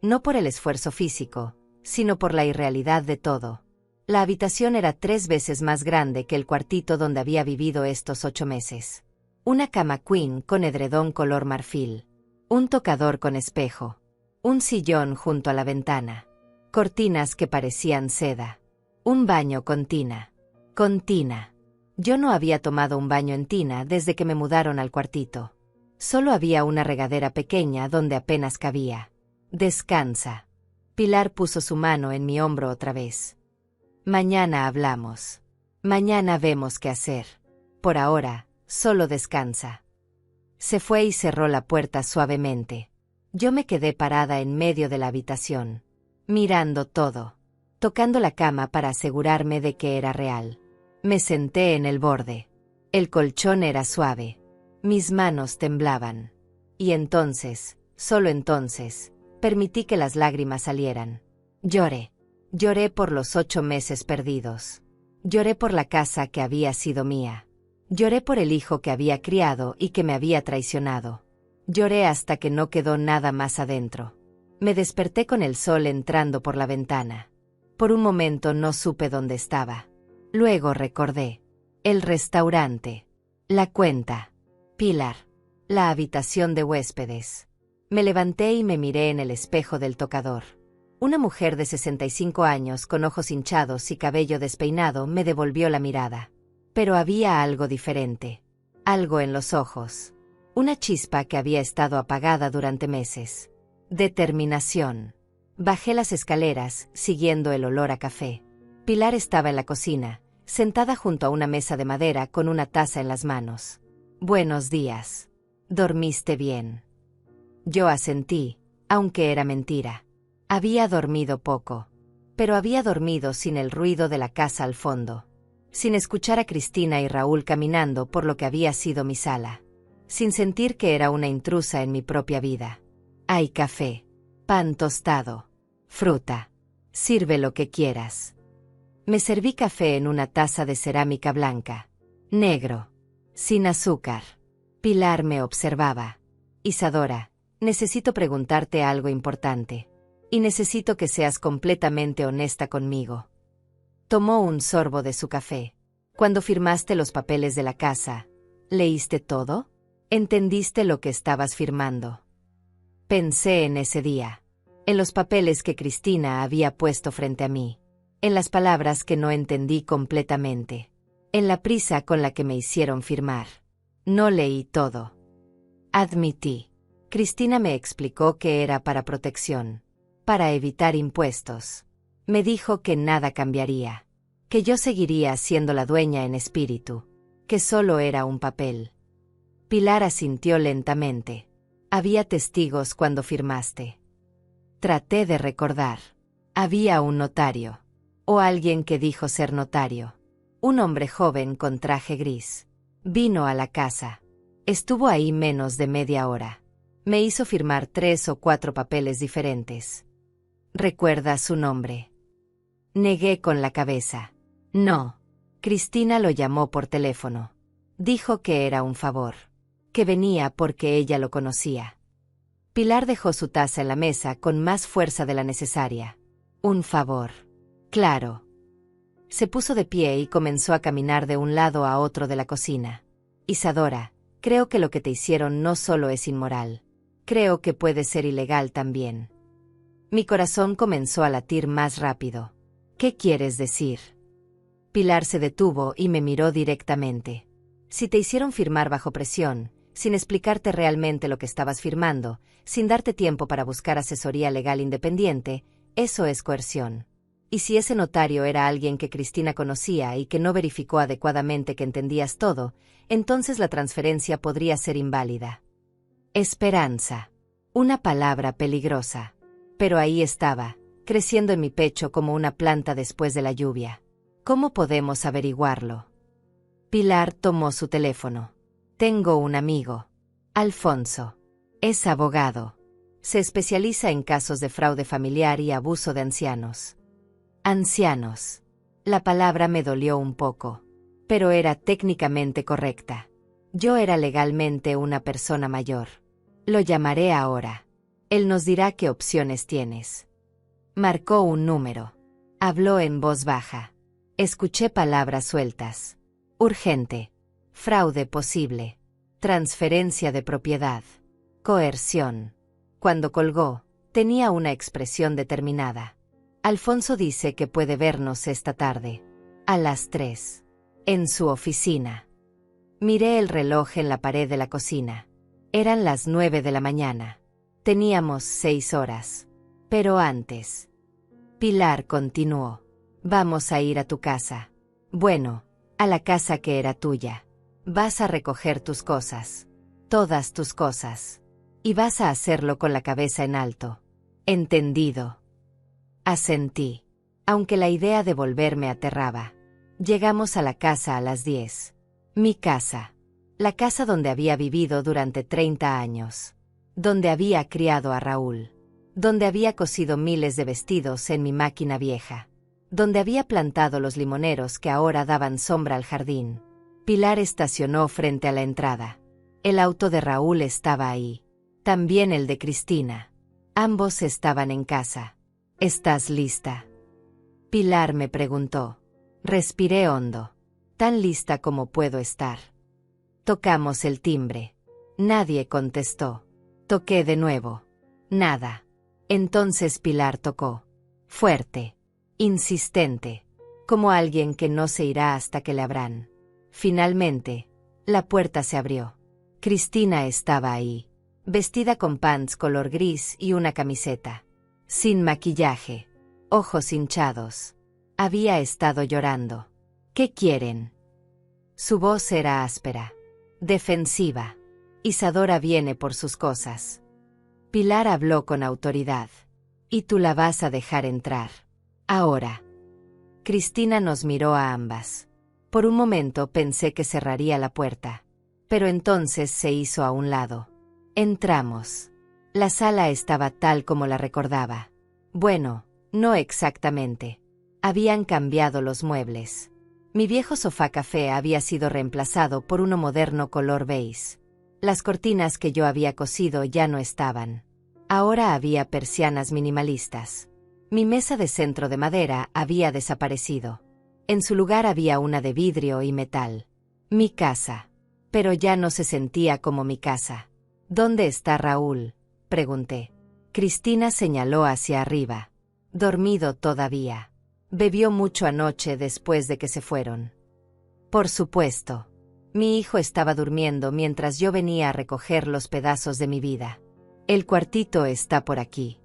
No por el esfuerzo físico, sino por la irrealidad de todo. La habitación era 3 veces más grande que el cuartito donde había vivido estos 8 meses. Una cama queen con edredón color marfil. Un tocador con espejo. Un sillón junto a la ventana. Cortinas que parecían seda. Un baño con tina. Con tina. Yo no había tomado un baño en tina desde que me mudaron al cuartito. Solo había una regadera pequeña donde apenas cabía. Descansa. Pilar puso su mano en mi hombro otra vez. Mañana hablamos. Mañana vemos qué hacer. Por ahora, solo descansa. Se fue y cerró la puerta suavemente. Yo me quedé parada en medio de la habitación, mirando todo, tocando la cama para asegurarme de que era real. Me senté en el borde. El colchón era suave. Mis manos temblaban. Y entonces, solo entonces, permití que las lágrimas salieran. Lloré. Lloré por los 8 meses perdidos. Lloré por la casa que había sido mía. Lloré por el hijo que había criado y que me había traicionado. Lloré hasta que no quedó nada más adentro. Me desperté con el sol entrando por la ventana. Por un momento no supe dónde estaba. Luego recordé. El restaurante. La cuenta. Pilar. La habitación de huéspedes. Me levanté y me miré en el espejo del tocador. Una mujer de 65 años con ojos hinchados y cabello despeinado me devolvió la mirada. Pero había algo diferente. Algo en los ojos. Una chispa que había estado apagada durante meses. Determinación. Bajé las escaleras, siguiendo el olor a café. Pilar estaba en la cocina, sentada junto a una mesa de madera con una taza en las manos. Buenos días. ¿Dormiste bien? Yo asentí, aunque era mentira. Había dormido poco. Pero había dormido sin el ruido de la casa al fondo. Sin escuchar a Cristina y Raúl caminando por lo que había sido mi sala. Sin sentir que era una intrusa en mi propia vida. Hay café. Pan tostado. Fruta. Sirve lo que quieras. Me serví café en una taza de cerámica blanca. Negro. Sin azúcar. Pilar me observaba. Isadora, necesito preguntarte algo importante. Y necesito que seas completamente honesta conmigo. Tomó un sorbo de su café. Cuando firmaste los papeles de la casa, ¿leíste todo? ¿Entendiste lo que estabas firmando? Pensé en ese día. En los papeles que Cristina había puesto frente a mí. En las palabras que no entendí completamente. En la prisa con la que me hicieron firmar. No leí todo. Admití. Cristina me explicó que era para protección. Para evitar impuestos. Me dijo que nada cambiaría. Que yo seguiría siendo la dueña en espíritu. Que solo era un papel. Pilar asintió lentamente. Había testigos cuando firmaste. Traté de recordar. Había un notario. O alguien que dijo ser notario. Un hombre joven con traje gris. Vino a la casa. Estuvo ahí menos de media hora. Me hizo firmar 3 o 4 papeles diferentes. ¿Recuerda su nombre? Negué con la cabeza. No. Cristina lo llamó por teléfono. Dijo que era un favor. Que venía porque ella lo conocía. Pilar dejó su taza en la mesa con más fuerza de la necesaria. Un favor. Claro. Se puso de pie y comenzó a caminar de un lado a otro de la cocina. Isadora, creo que lo que te hicieron no solo es inmoral. Creo que puede ser ilegal también. Mi corazón comenzó a latir más rápido. ¿Qué quieres decir? Pilar se detuvo y me miró directamente. Si te hicieron firmar bajo presión, sin explicarte realmente lo que estabas firmando, sin darte tiempo para buscar asesoría legal independiente, eso es coerción. Y si ese notario era alguien que Cristina conocía y que no verificó adecuadamente que entendías todo, entonces la transferencia podría ser inválida. Esperanza. Una palabra peligrosa. Pero ahí estaba, creciendo en mi pecho como una planta después de la lluvia. ¿Cómo podemos averiguarlo? Pilar tomó su teléfono. Tengo un amigo. Alfonso. Es abogado. Se especializa en casos de fraude familiar y abuso de ancianos. Ancianos. La palabra me dolió un poco. Pero era técnicamente correcta. Yo era legalmente una persona mayor. Lo llamaré ahora. Él nos dirá qué opciones tienes. Marcó un número. Habló en voz baja. Escuché palabras sueltas. Urgente. Fraude posible. Transferencia de propiedad. Coerción. Cuando colgó, tenía una expresión determinada. Alfonso dice que puede vernos esta tarde. A las 3. En su oficina. Miré el reloj en la pared de la cocina. Eran las 9 de la mañana. Teníamos 6 horas. Pero antes. Pilar continuó. Vamos a ir a tu casa. Bueno, a la casa que era tuya. Vas a recoger tus cosas. Todas tus cosas. Y vas a hacerlo con la cabeza en alto. Entendido. Asentí. Aunque la idea de volver me aterraba. Llegamos a la casa a las 10. Mi casa. La casa donde había vivido durante 30 años. Donde había criado a Raúl. Donde había cosido miles de vestidos en mi máquina vieja. Donde había plantado los limoneros que ahora daban sombra al jardín. Pilar estacionó frente a la entrada. El auto de Raúl estaba ahí. También el de Cristina. Ambos estaban en casa. ¿Estás lista? Pilar me preguntó. Respiré hondo. Tan lista como puedo estar. Tocamos el timbre. Nadie contestó. Toqué de nuevo. Nada. Entonces Pilar tocó. Fuerte. Insistente. Como alguien que no se irá hasta que le abran. Finalmente, la puerta se abrió. Cristina estaba ahí. Vestida con pants color gris y una camiseta. Sin maquillaje. Ojos hinchados. Había estado llorando. ¿Qué quieren? Su voz era áspera. Defensiva. Isadora viene por sus cosas. Pilar habló con autoridad. Y tú la vas a dejar entrar. Ahora. Cristina nos miró a ambas. Por un momento pensé que cerraría la puerta. Pero entonces se hizo a un lado. Entramos. La sala estaba tal como la recordaba. Bueno, no exactamente. Habían cambiado los muebles. Mi viejo sofá café había sido reemplazado por uno moderno color beige. Las cortinas que yo había cosido ya no estaban. Ahora había persianas minimalistas. Mi mesa de centro de madera había desaparecido. En su lugar había una de vidrio y metal. Mi casa. Pero ya no se sentía como mi casa. ¿Dónde está Raúl?, pregunté. Cristina señaló hacia arriba. Dormido todavía. Bebió mucho anoche después de que se fueron. Por supuesto. Mi hijo estaba durmiendo mientras yo venía a recoger los pedazos de mi vida. El cuartito está por aquí.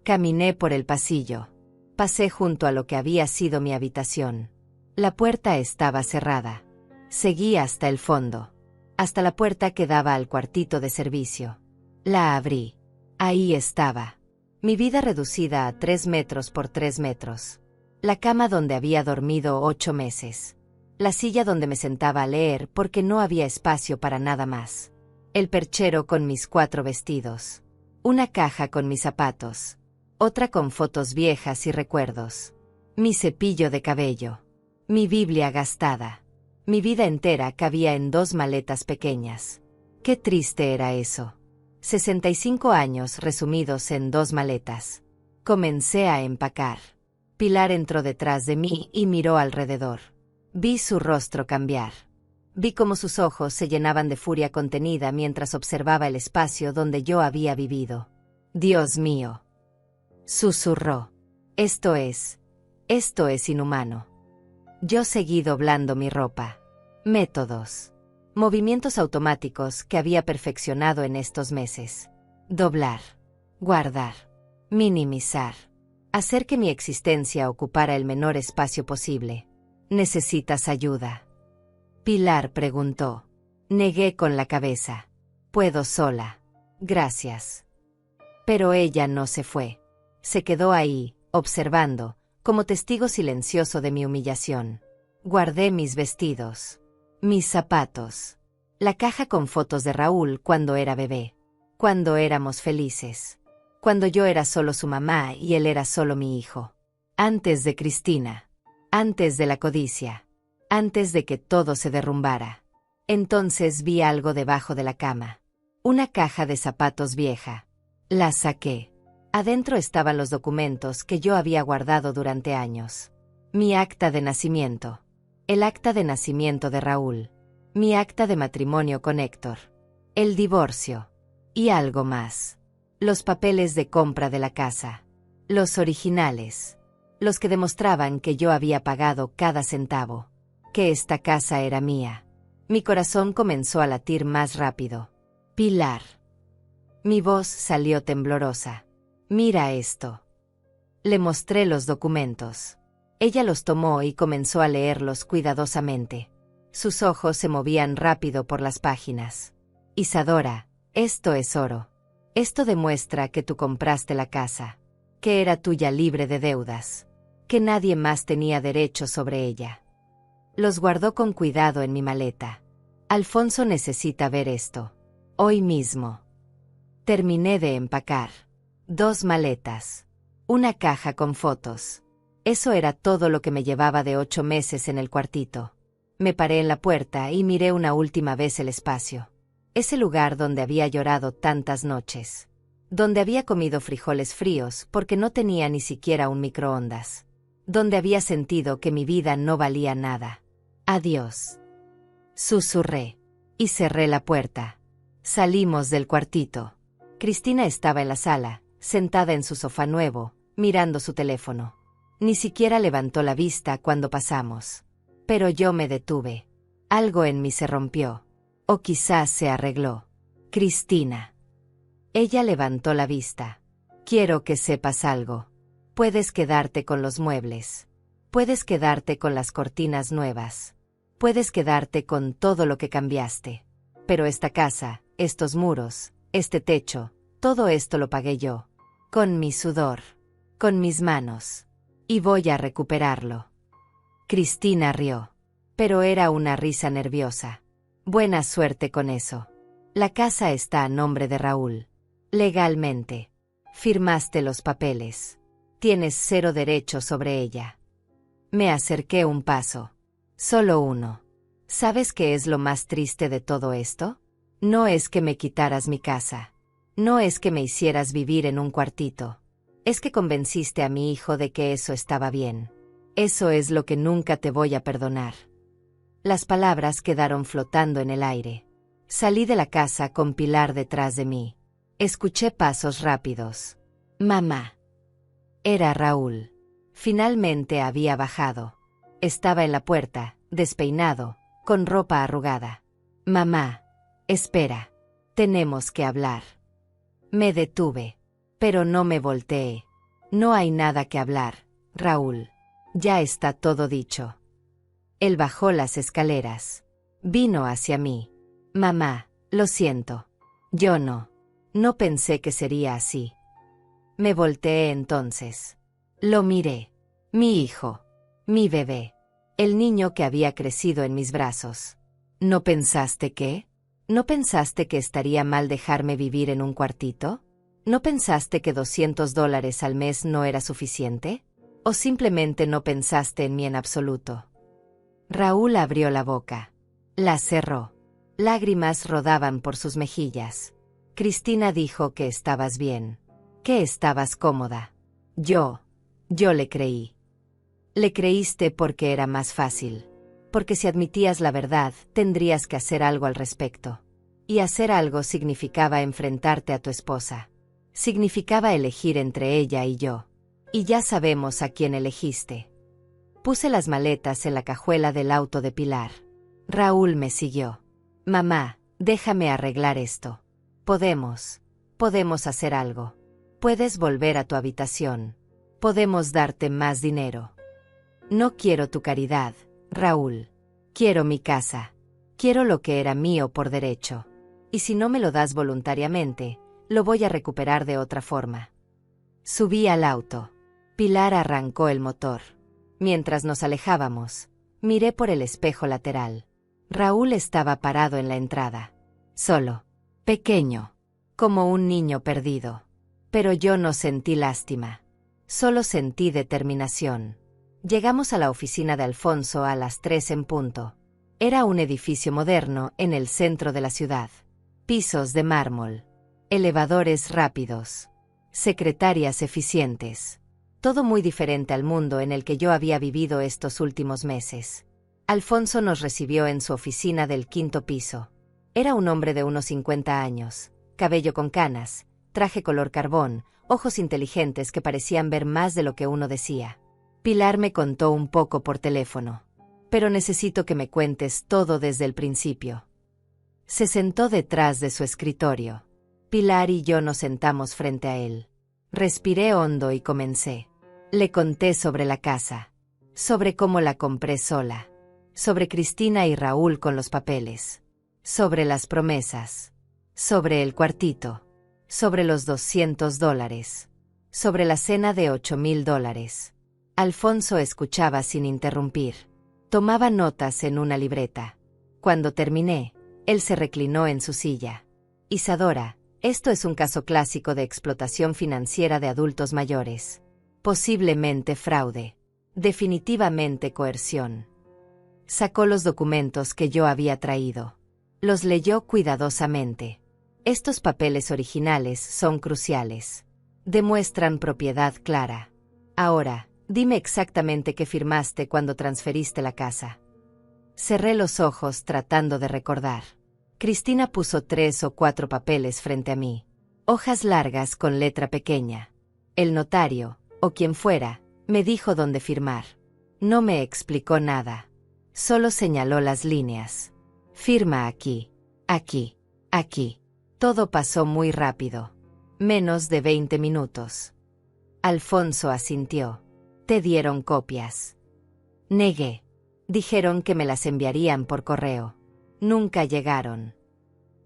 Caminé por el pasillo. Pasé junto a lo que había sido mi habitación. La puerta estaba cerrada. Seguí hasta el fondo, hasta la puerta que daba al cuartito de servicio. La abrí. Ahí estaba. Mi vida reducida a 3 metros por 3 metros. La cama donde había dormido 8 meses. La silla donde me sentaba a leer porque no había espacio para nada más. El perchero con mis 4 vestidos. Una caja con mis zapatos. Otra con fotos viejas y recuerdos. Mi cepillo de cabello. Mi Biblia gastada. Mi vida entera cabía en 2 maletas pequeñas. Qué triste era eso. 65 años resumidos en 2 maletas. Comencé a empacar. Pilar entró detrás de mí y miró alrededor. Vi su rostro cambiar. Vi cómo sus ojos se llenaban de furia contenida mientras observaba el espacio donde yo había vivido. Dios mío. Susurró. Esto es inhumano. Yo seguí doblando mi ropa. Métodos. Movimientos automáticos que había perfeccionado en estos meses. Doblar. Guardar. Minimizar. Hacer que mi existencia ocupara el menor espacio posible. ¿Necesitas ayuda? Pilar preguntó. Negué con la cabeza. Puedo sola. Gracias. Pero ella no se fue. Se quedó ahí, observando, como testigo silencioso de mi humillación. Guardé mis vestidos. Mis zapatos. La caja con fotos de Raúl cuando era bebé. Cuando éramos felices. Cuando yo era solo su mamá y él era solo mi hijo. Antes de Cristina. Antes de la codicia. Antes de que todo se derrumbara. Entonces vi algo debajo de la cama. Una caja de zapatos vieja. La saqué. Adentro estaban los documentos que yo había guardado durante años. Mi acta de nacimiento. El acta de nacimiento de Raúl. Mi acta de matrimonio con Héctor. El divorcio. Y algo más. Los papeles de compra de la casa. Los originales. Los que demostraban que yo había pagado cada centavo. Que esta casa era mía. Mi corazón comenzó a latir más rápido. Pilar. Mi voz salió temblorosa. Mira esto. Le mostré los documentos. Ella los tomó y comenzó a leerlos cuidadosamente. Sus ojos se movían rápido por las páginas. Isadora, esto es oro. Esto demuestra que tú compraste la casa. Que era tuya libre de deudas. Que nadie más tenía derecho sobre ella. Los guardó con cuidado en mi maleta. Alfonso necesita ver esto. Hoy mismo. Terminé de empacar. 2 maletas. Una caja con fotos. Eso era todo lo que me llevaba de 8 meses en el cuartito. Me paré en la puerta y miré una última vez el espacio. Ese lugar donde había llorado tantas noches. Donde había comido frijoles fríos porque no tenía ni siquiera un microondas. Donde había sentido que mi vida no valía nada. Adiós. Susurré. Y cerré la puerta. Salimos del cuartito. Cristina estaba en la sala, sentada en su sofá nuevo, mirando su teléfono. Ni siquiera levantó la vista cuando pasamos. Pero yo me detuve. Algo en mí se rompió. O quizás se arregló. Cristina. Ella levantó la vista. Quiero que sepas algo. Puedes quedarte con los muebles. Puedes quedarte con las cortinas nuevas. Puedes quedarte con todo lo que cambiaste. Pero esta casa, estos muros, este techo, todo esto lo pagué yo. Con mi sudor. Con mis manos. Y voy a recuperarlo. Cristina rió. Pero era una risa nerviosa. Buena suerte con eso. La casa está a nombre de Raúl. Legalmente. Firmaste los papeles. Tienes 0 derecho sobre ella. Me acerqué un paso. Solo uno. ¿Sabes qué es lo más triste de todo esto? No es que me quitaras mi casa. No es que me hicieras vivir en un cuartito. Es que convenciste a mi hijo de que eso estaba bien. Eso es lo que nunca te voy a perdonar. Las palabras quedaron flotando en el aire. Salí de la casa con Pilar detrás de mí. Escuché pasos rápidos. Mamá. Era Raúl. Finalmente había bajado. Estaba en la puerta, despeinado, con ropa arrugada. Mamá, espera. Tenemos que hablar. Me detuve. Pero no me volteé. No hay nada que hablar, Raúl. Ya está todo dicho. Él bajó las escaleras. Vino hacia mí. Mamá, lo siento. Yo no pensé que sería así. Me volteé entonces. Lo miré. Mi hijo. Mi bebé. El niño que había crecido en mis brazos. ¿No pensaste que? ¿No pensaste que estaría mal dejarme vivir en un cuartito? ¿No pensaste que $200 al mes no era suficiente? ¿O simplemente no pensaste en mí en absoluto? Raúl abrió la boca. La cerró. Lágrimas rodaban por sus mejillas. Cristina dijo que estabas bien. Que estabas cómoda. Yo le creí. Le creíste porque era más fácil. Porque si admitías la verdad, tendrías que hacer algo al respecto. Y hacer algo significaba enfrentarte a tu esposa. Significaba elegir entre ella y yo. Y ya sabemos a quién elegiste. Puse las maletas en la cajuela del auto de Pilar. Raúl me siguió. Mamá, déjame arreglar esto. Podemos hacer algo. Puedes volver a tu habitación. Podemos darte más dinero. No quiero tu caridad, Raúl. Quiero mi casa. Quiero lo que era mío por derecho. Y si no me lo das voluntariamente, lo voy a recuperar de otra forma. Subí al auto. Pilar arrancó el motor. Mientras nos alejábamos, miré por el espejo lateral. Raúl estaba parado en la entrada. Solo. Pequeño. Como un niño perdido. Pero yo no sentí lástima. Solo sentí determinación. Llegamos a la oficina de Alfonso a las 3 en punto. Era un edificio moderno en el centro de la ciudad. Pisos de mármol. Elevadores rápidos. Secretarias eficientes. Todo muy diferente al mundo en el que yo había vivido estos últimos meses. Alfonso nos recibió en su oficina del 5º piso. Era un hombre de unos 50 años, cabello con canas, traje color carbón, ojos inteligentes que parecían ver más de lo que uno decía. Pilar me contó un poco por teléfono. Pero necesito que me cuentes todo desde el principio. Se sentó detrás de su escritorio. Pilar y yo nos sentamos frente a él. Respiré hondo y comencé. Le conté sobre la casa. Sobre cómo la compré sola. Sobre Cristina y Raúl con los papeles. Sobre las promesas. Sobre el cuartito. Sobre los $200. Sobre la cena de $8,000. Alfonso escuchaba sin interrumpir. Tomaba notas en una libreta. Cuando terminé, él se reclinó en su silla. Isadora, esto es un caso clásico de explotación financiera de adultos mayores. Posiblemente fraude. Definitivamente coerción. Sacó los documentos que yo había traído. Los leyó cuidadosamente. Estos papeles originales son cruciales. Demuestran propiedad clara. Ahora, dime exactamente qué firmaste cuando transferiste la casa. Cerré los ojos tratando de recordar. Cristina puso 3 o 4 papeles frente a mí. Hojas largas con letra pequeña. El notario, o quien fuera, me dijo dónde firmar. No me explicó nada. Solo señaló las líneas. Firma aquí, aquí, aquí. Todo pasó muy rápido. Menos de 20 minutos. Alfonso asintió. ¿Te dieron copias? Negué. Dijeron que me las enviarían por correo. Nunca llegaron.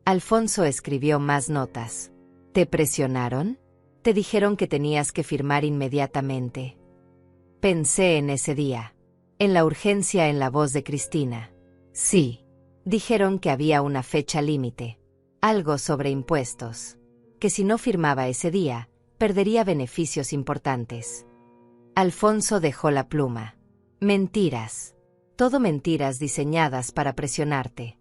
Alfonso escribió más notas. ¿Te presionaron? ¿Te dijeron que tenías que firmar inmediatamente? Pensé en ese día. En la urgencia en la voz de Cristina. Sí. Dijeron que había una fecha límite. Algo sobre impuestos. Que si no firmaba ese día, perdería beneficios importantes. Alfonso dejó la pluma. Mentiras. Todo mentiras diseñadas para presionarte.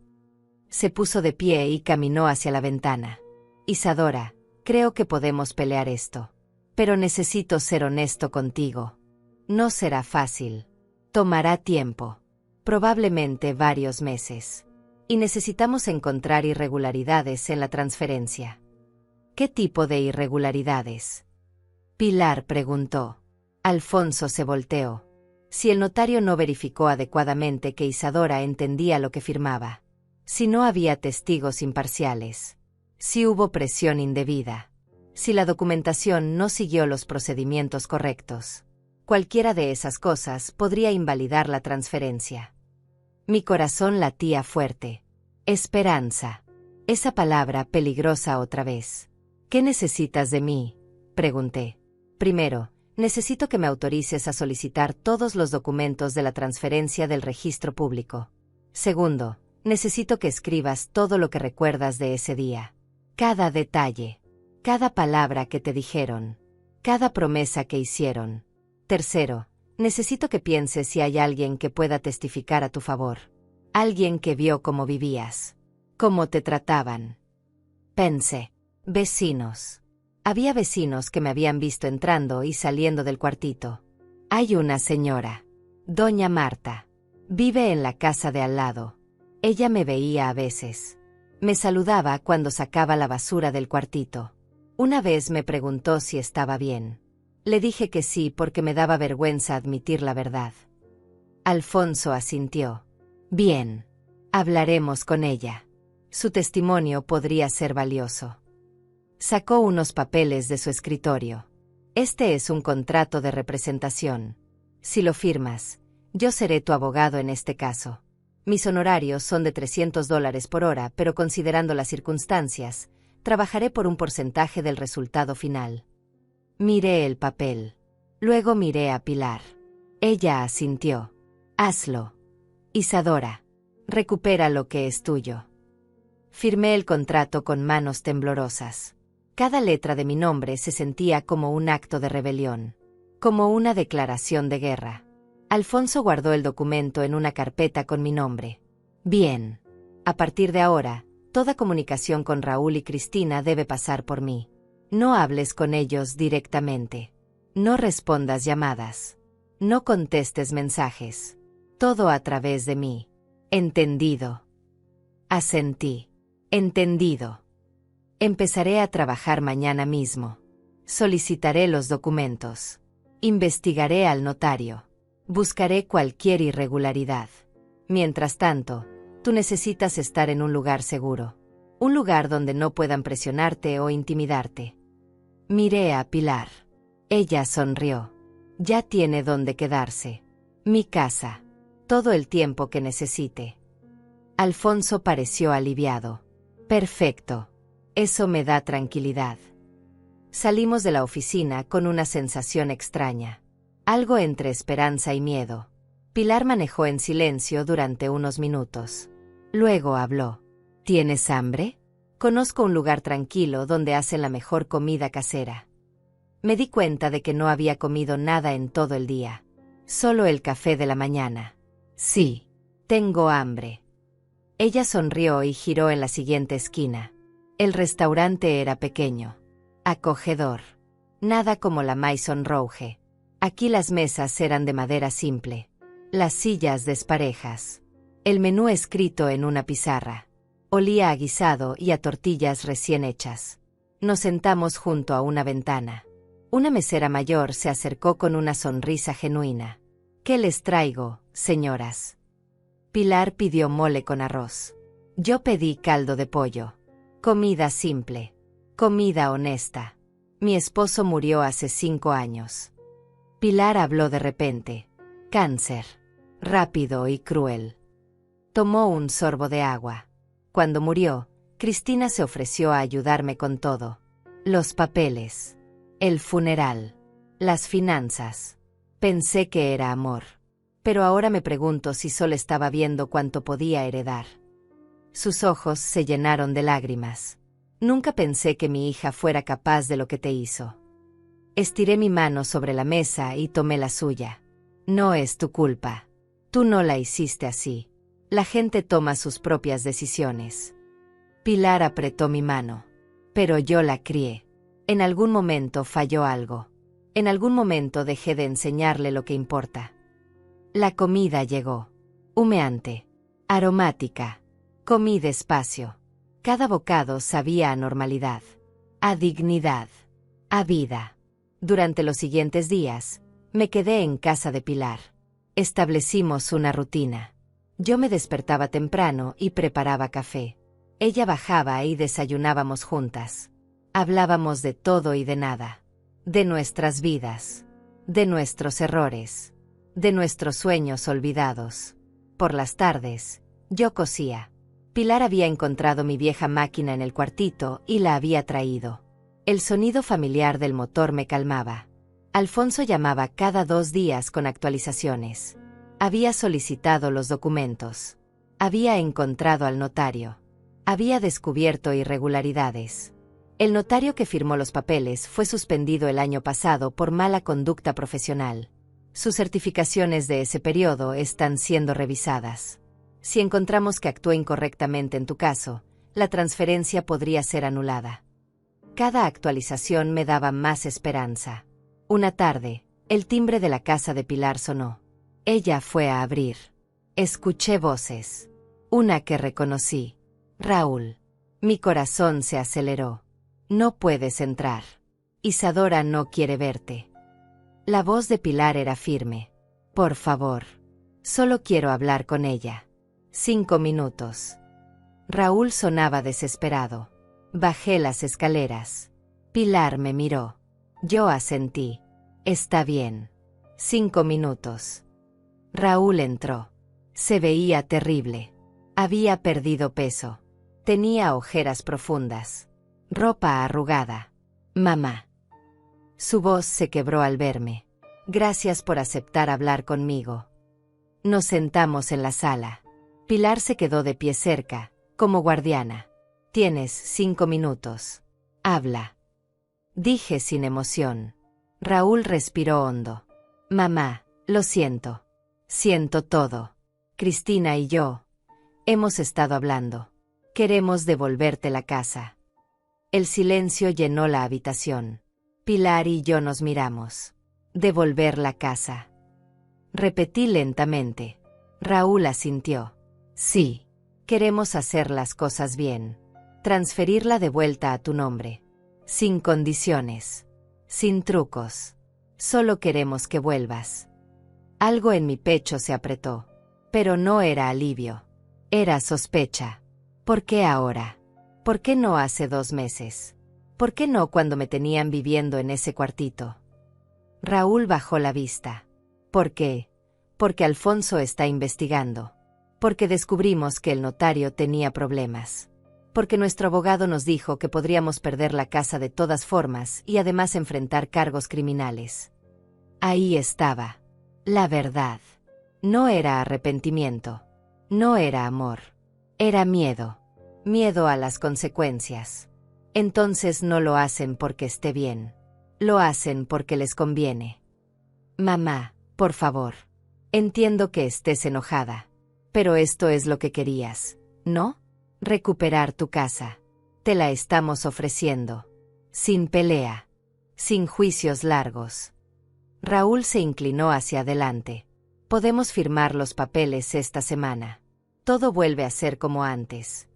Se puso de pie y caminó hacia la ventana. Isadora, creo que podemos pelear esto. Pero necesito ser honesto contigo. No será fácil. Tomará tiempo. Probablemente varios meses. Y necesitamos encontrar irregularidades en la transferencia. ¿Qué tipo de irregularidades? Pilar preguntó. Alfonso se volteó. Si el notario no verificó adecuadamente que Isadora entendía lo que firmaba. Si no había testigos imparciales. Si hubo presión indebida. Si la documentación no siguió los procedimientos correctos. Cualquiera de esas cosas podría invalidar la transferencia. Mi corazón latía fuerte. Esperanza. Esa palabra peligrosa otra vez. ¿Qué necesitas de mí?, pregunté. Primero, necesito que me autorices a solicitar todos los documentos de la transferencia del registro público. Segundo, necesito que escribas todo lo que recuerdas de ese día. Cada detalle. Cada palabra que te dijeron. Cada promesa que hicieron. Tercero, necesito que pienses si hay alguien que pueda testificar a tu favor. Alguien que vio cómo vivías. Cómo te trataban. Pensé. Vecinos. Había vecinos que me habían visto entrando y saliendo del cuartito. Hay una señora. Doña Marta. Vive en la casa de al lado. Ella me veía a veces. Me saludaba cuando sacaba la basura del cuartito. Una vez me preguntó si estaba bien. Le dije que sí porque me daba vergüenza admitir la verdad. Alfonso asintió. Bien. Hablaremos con ella. Su testimonio podría ser valioso. Sacó unos papeles de su escritorio. Este es un contrato de representación. Si lo firmas, yo seré tu abogado en este caso. Mis honorarios son de $300 por hora, pero considerando las circunstancias, trabajaré por un porcentaje del resultado final. Miré el papel. Luego miré a Pilar. Ella asintió. Hazlo. Isadora. Recupera lo que es tuyo. Firmé el contrato con manos temblorosas. Cada letra de mi nombre se sentía como un acto de rebelión. Como una declaración de guerra. Alfonso guardó el documento en una carpeta con mi nombre. Bien. A partir de ahora, toda comunicación con Raúl y Cristina debe pasar por mí. No hables con ellos directamente. No respondas llamadas. No contestes mensajes. Todo a través de mí. Entendido. Asentí. Entendido. Empezaré a trabajar mañana mismo. Solicitaré los documentos. Investigaré al notario. Buscaré cualquier irregularidad. Mientras tanto, tú necesitas estar en un lugar seguro. Un lugar donde no puedan presionarte o intimidarte. Miré a Pilar. Ella sonrió. Ya tiene dónde quedarse. Mi casa. Todo el tiempo que necesite. Alfonso pareció aliviado. Perfecto. Eso me da tranquilidad. Salimos de la oficina con una sensación extraña. Algo entre esperanza y miedo. Pilar manejó en silencio durante unos minutos. Luego habló. ¿Tienes hambre? Conozco un lugar tranquilo donde hacen la mejor comida casera. Me di cuenta de que no había comido nada en todo el día. Solo el café de la mañana. Sí, tengo hambre. Ella sonrió y giró en la siguiente esquina. El restaurante era pequeño. Acogedor. Nada como la Maison Rouge. Aquí las mesas eran de madera simple. Las sillas desparejas. El menú escrito en una pizarra. Olía a guisado y a tortillas recién hechas. Nos sentamos junto a una ventana. Una mesera mayor se acercó con una sonrisa genuina. ¿Qué les traigo, señoras? Pilar pidió mole con arroz. Yo pedí caldo de pollo. Comida simple. Comida honesta. Mi esposo murió hace 5 años. Pilar habló de repente. Cáncer. Rápido y cruel. Tomó un sorbo de agua. Cuando murió, Cristina se ofreció a ayudarme con todo. Los papeles. El funeral. Las finanzas. Pensé que era amor. Pero ahora me pregunto si solo estaba viendo cuánto podía heredar. Sus ojos se llenaron de lágrimas. Nunca pensé que mi hija fuera capaz de lo que te hizo. Estiré mi mano sobre la mesa y tomé la suya. No es tu culpa. Tú no la hiciste así. La gente toma sus propias decisiones. Pilar apretó mi mano. Pero yo la crié. En algún momento falló algo. En algún momento dejé de enseñarle lo que importa. La comida llegó. Humeante. Aromática. Comí despacio. Cada bocado sabía a normalidad. A dignidad. A vida. Durante los siguientes días, me quedé en casa de Pilar. Establecimos una rutina. Yo me despertaba temprano y preparaba café. Ella bajaba y desayunábamos juntas. Hablábamos de todo y de nada. De nuestras vidas. De nuestros errores. De nuestros sueños olvidados. Por las tardes, yo cosía. Pilar había encontrado mi vieja máquina en el cuartito y la había traído. El sonido familiar del motor me calmaba. Alfonso llamaba cada 2 días con actualizaciones. Había solicitado los documentos. Había encontrado al notario. Había descubierto irregularidades. El notario que firmó los papeles fue suspendido el año pasado por mala conducta profesional. Sus certificaciones de ese periodo están siendo revisadas. Si encontramos que actuó incorrectamente en tu caso, la transferencia podría ser anulada. Cada actualización me daba más esperanza. Una tarde, el timbre de la casa de Pilar sonó. Ella fue a abrir. Escuché voces. Una que reconocí. Raúl. Mi corazón se aceleró. No puedes entrar. Isadora no quiere verte. La voz de Pilar era firme. Por favor. Solo quiero hablar con ella. 5 minutos. Raúl sonaba desesperado. Bajé las escaleras. Pilar me miró. Yo asentí. Está bien. 5 minutos. Raúl entró. Se veía terrible. Había perdido peso. Tenía ojeras profundas. Ropa arrugada. Mamá. Su voz se quebró al verme. Gracias por aceptar hablar conmigo. Nos sentamos en la sala. Pilar se quedó de pie cerca, como guardiana. Tienes 5 minutos. Habla. Dije sin emoción. Raúl respiró hondo. Mamá, lo siento. Siento todo. Cristina y yo hemos estado hablando. Queremos devolverte la casa. El silencio llenó la habitación. Pilar y yo nos miramos. Devolver la casa. Repetí lentamente. Raúl asintió. Sí. Queremos hacer las cosas bien. Transferirla de vuelta a tu nombre. Sin condiciones. Sin trucos. Solo queremos que vuelvas. Algo en mi pecho se apretó. Pero no era alivio. Era sospecha. ¿Por qué ahora? ¿Por qué no hace 2 meses? ¿Por qué no cuando me tenían viviendo en ese cuartito? Raúl bajó la vista. ¿Por qué? Porque Alfonso está investigando. Porque descubrimos que el notario tenía problemas. Porque nuestro abogado nos dijo que podríamos perder la casa de todas formas y además enfrentar cargos criminales. Ahí estaba. La verdad. No era arrepentimiento. No era amor. Era miedo. Miedo a las consecuencias. Entonces no lo hacen porque esté bien. Lo hacen porque les conviene. Mamá, por favor. Entiendo que estés enojada. Pero esto es lo que querías, ¿no? Recuperar tu casa. Te la estamos ofreciendo. Sin pelea. Sin juicios largos. Raúl se inclinó hacia adelante. Podemos firmar los papeles esta semana. Todo vuelve a ser como antes.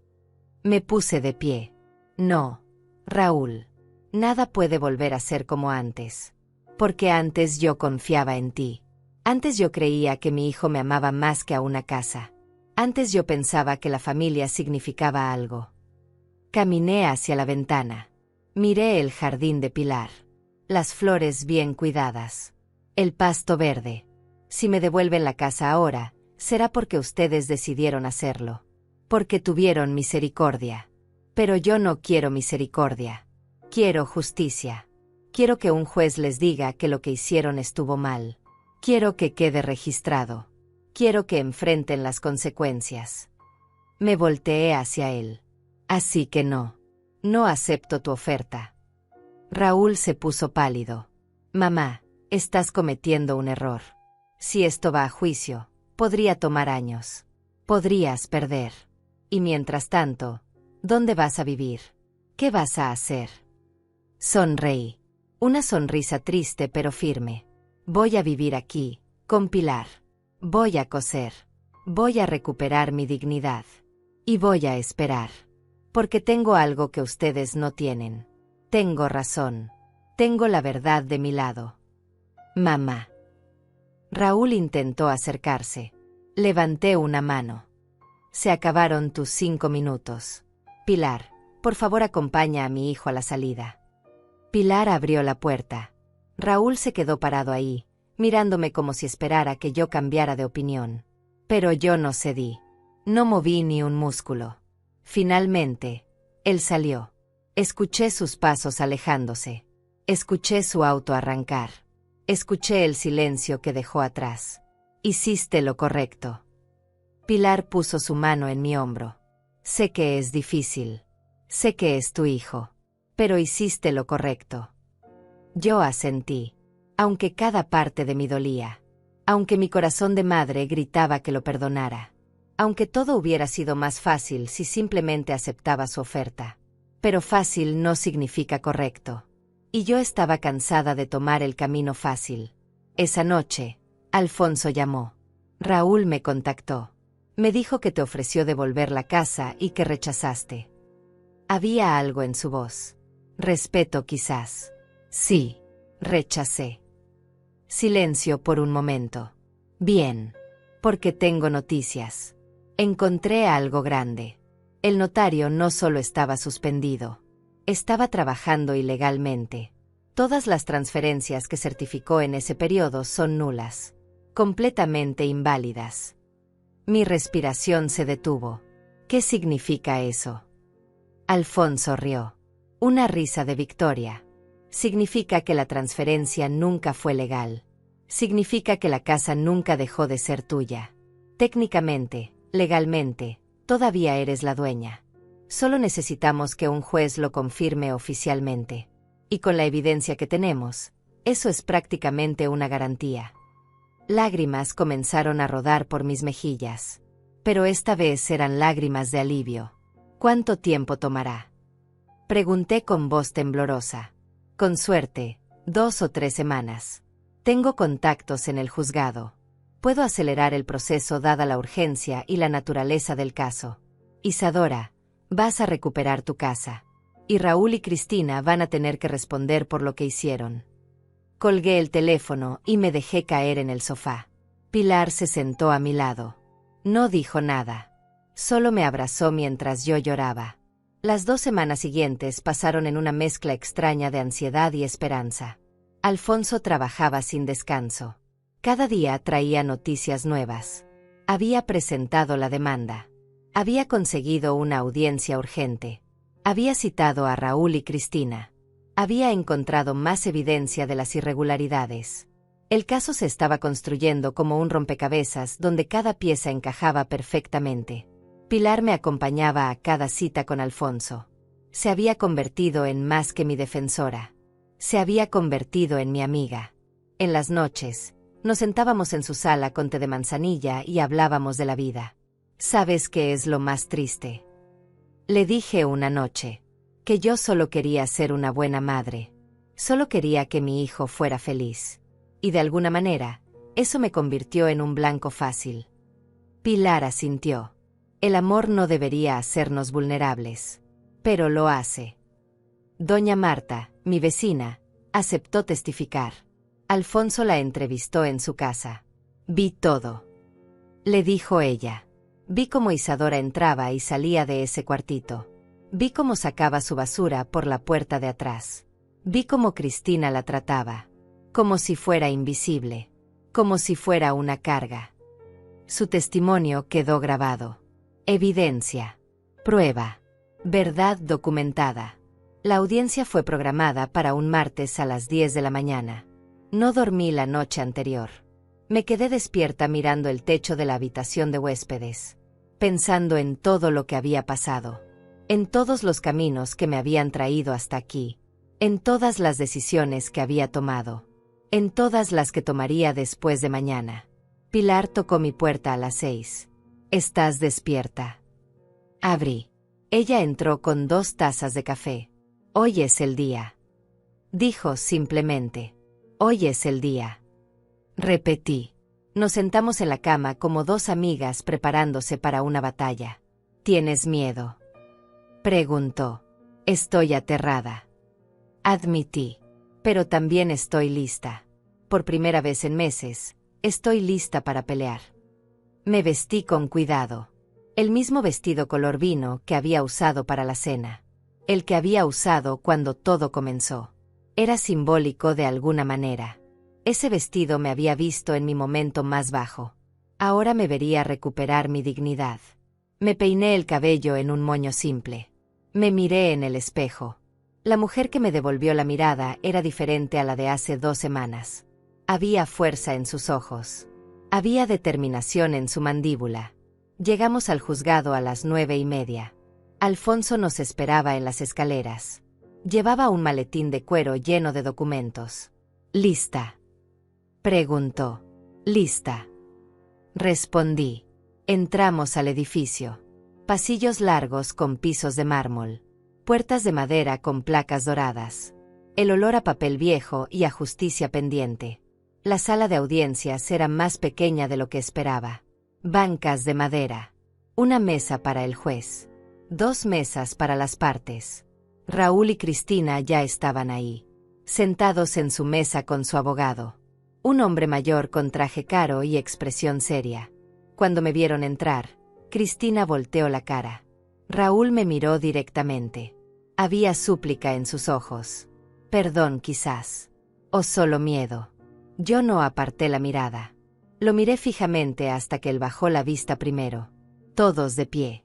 Me puse de pie. No, Raúl. Nada puede volver a ser como antes. Porque antes yo confiaba en ti. Antes yo creía que mi hijo me amaba más que a una casa. Antes yo pensaba que la familia significaba algo. Caminé hacia la ventana. Miré el jardín de Pilar. Las flores bien cuidadas. El pasto verde. Si me devuelven la casa ahora, será porque ustedes decidieron hacerlo. Porque tuvieron misericordia. Pero yo no quiero misericordia. Quiero justicia. Quiero que un juez les diga que lo que hicieron estuvo mal. Quiero que quede registrado. Quiero que enfrenten las consecuencias. Me volteé hacia él. Así que no. No acepto tu oferta. Raúl se puso pálido. Mamá, estás cometiendo un error. Si esto va a juicio, podría tomar años. Podrías perder. Y mientras tanto, ¿dónde vas a vivir? ¿Qué vas a hacer? Sonreí. Una sonrisa triste pero firme. Voy a vivir aquí, con Pilar. Voy a coser. Voy a recuperar mi dignidad. Y voy a esperar. Porque tengo algo que ustedes no tienen. Tengo razón. Tengo la verdad de mi lado. Mamá. Raúl intentó acercarse. Levanté una mano. Se acabaron tus 5 minutos. Pilar, por favor acompaña a mi hijo a la salida. Pilar abrió la puerta. Raúl se quedó parado ahí, mirándome como si esperara que yo cambiara de opinión. Pero yo no cedí. No moví ni un músculo. Finalmente, él salió. Escuché sus pasos alejándose. Escuché su auto arrancar. Escuché el silencio que dejó atrás. Hiciste lo correcto. Pilar puso su mano en mi hombro. Sé que es difícil. Sé que es tu hijo. Pero hiciste lo correcto. Yo asentí. Aunque cada parte de mí dolía. Aunque mi corazón de madre gritaba que lo perdonara. Aunque todo hubiera sido más fácil si simplemente aceptaba su oferta. Pero fácil no significa correcto. Y yo estaba cansada de tomar el camino fácil. Esa noche, Alfonso llamó. Raúl me contactó. Me dijo que te ofreció devolver la casa y que rechazaste. Había algo en su voz. Respeto quizás. Sí, rechacé. Silencio por un momento. Bien. Porque tengo noticias. Encontré algo grande. El notario no solo estaba suspendido. Estaba trabajando ilegalmente. Todas las transferencias que certificó en ese periodo son nulas. Completamente inválidas. Mi respiración se detuvo. ¿Qué significa eso? Alfonso rió. Una risa de victoria. Significa que la transferencia nunca fue legal. Significa que la casa nunca dejó de ser tuya. Técnicamente, legalmente, todavía eres la dueña. Solo necesitamos que un juez lo confirme oficialmente. Y con la evidencia que tenemos, eso es prácticamente una garantía. Lágrimas comenzaron a rodar por mis mejillas. Pero esta vez eran lágrimas de alivio. ¿Cuánto tiempo tomará? Pregunté con voz temblorosa. Con suerte, 2 o 3 semanas. Tengo contactos en el juzgado. Puedo acelerar el proceso dada la urgencia y la naturaleza del caso. Isadora, vas a recuperar tu casa. Y Raúl y Cristina van a tener que responder por lo que hicieron. Colgué el teléfono y me dejé caer en el sofá. Pilar se sentó a mi lado. No dijo nada. Solo me abrazó mientras yo lloraba. Las 2 semanas siguientes pasaron en una mezcla extraña de ansiedad y esperanza. Alfonso trabajaba sin descanso. Cada día traía noticias nuevas. Había presentado la demanda. Había conseguido una audiencia urgente. Había citado a Raúl y Cristina. Había encontrado más evidencia de las irregularidades. El caso se estaba construyendo como un rompecabezas donde cada pieza encajaba perfectamente. Pilar me acompañaba a cada cita con Alfonso. Se había convertido en más que mi defensora. Se había convertido en mi amiga. En las noches, nos sentábamos en su sala con té de manzanilla y hablábamos de la vida. ¿Sabes qué es lo más triste? Le dije una noche que yo solo quería ser una buena madre. Solo quería que mi hijo fuera feliz. Y de alguna manera, eso me convirtió en un blanco fácil. Pilar asintió. El amor no debería hacernos vulnerables. Pero lo hace. Doña Marta, mi vecina, aceptó testificar. Alfonso la entrevistó en su casa. Vi todo. Le dijo ella. Vi cómo Isadora entraba y salía de ese cuartito. Vi cómo sacaba su basura por la puerta de atrás. Vi cómo Cristina la trataba. Como si fuera invisible. Como si fuera una carga. Su testimonio quedó grabado. Evidencia. Prueba. Verdad documentada. La audiencia fue programada para un martes a las 10 de la mañana. No dormí la noche anterior. Me quedé despierta mirando el techo de la habitación de huéspedes, pensando en todo lo que había pasado, en todos los caminos que me habían traído hasta aquí, en todas las decisiones que había tomado, en todas las que tomaría después de mañana. Pilar tocó mi puerta a las 6. ¿Estás despierta? Abrí. Ella entró con 2 tazas de café. Hoy es el día. Dijo simplemente. Hoy es el día. Repetí. Nos sentamos en la cama como 2 amigas preparándose para una batalla. ¿Tienes miedo? Preguntó. Estoy aterrada. Admití. Pero también estoy lista. Por primera vez en meses, Estoy lista para pelear. Me vestí con cuidado. El mismo vestido color vino que había usado para la cena. El que había usado cuando todo comenzó. Era simbólico de alguna manera. Ese vestido me había visto en mi momento más bajo. Ahora me vería recuperar mi dignidad. Me peiné el cabello en un moño simple. Me miré en el espejo. La mujer que me devolvió la mirada era diferente a la de hace 2 semanas. Había fuerza en sus ojos. Había determinación en su mandíbula. Llegamos al juzgado a las 9:30. Alfonso nos esperaba en las escaleras. Llevaba un maletín de cuero lleno de documentos. ¿Lista?, preguntó. Lista, respondí. Entramos al edificio. Pasillos largos con pisos de mármol. Puertas de madera con placas doradas. El olor a papel viejo y a justicia pendiente. La sala de audiencias era más pequeña de lo que esperaba. Bancas de madera. Una mesa para el juez. 2 mesas para las partes. Raúl y Cristina ya estaban ahí, sentados en su mesa con su abogado. Un hombre mayor con traje caro y expresión seria. Cuando me vieron entrar, Cristina volteó la cara. Raúl me miró directamente. Había súplica en sus ojos. Perdón quizás. O solo miedo. Yo no aparté la mirada. Lo miré fijamente hasta que él bajó la vista primero. Todos de pie.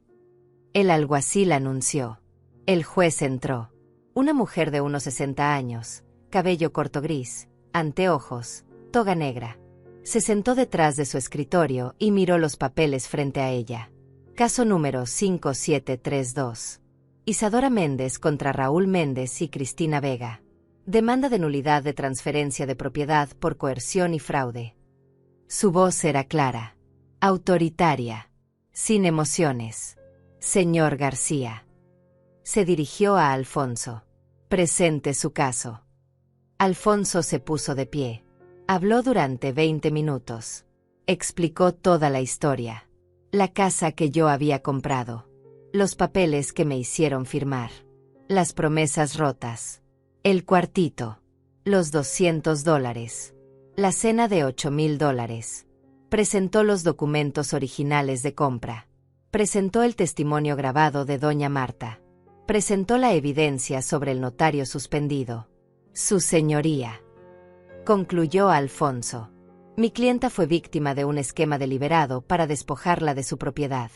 El alguacil anunció. El juez entró. Una mujer de unos 60 años, cabello corto gris, anteojos, toga negra. Se sentó detrás de su escritorio y miró los papeles frente a ella. Caso número 5732. Isadora Méndez contra Raúl Méndez y Cristina Vega. Demanda de nulidad de transferencia de propiedad por coerción y fraude. Su voz era clara, autoritaria, sin emociones. Señor García. Se dirigió a Alfonso. Presente su caso. Alfonso se puso de pie. Habló durante 20 minutos. Explicó toda la historia. La casa que yo había comprado. Los papeles que me hicieron firmar. Las promesas rotas. El cuartito. Los $200. La cena de $8,000. Presentó los documentos originales de compra. Presentó el testimonio grabado de doña Marta. Presentó la evidencia sobre el notario suspendido. Su señoría. Concluyó Alfonso. Mi clienta fue víctima de un esquema deliberado para despojarla de su propiedad.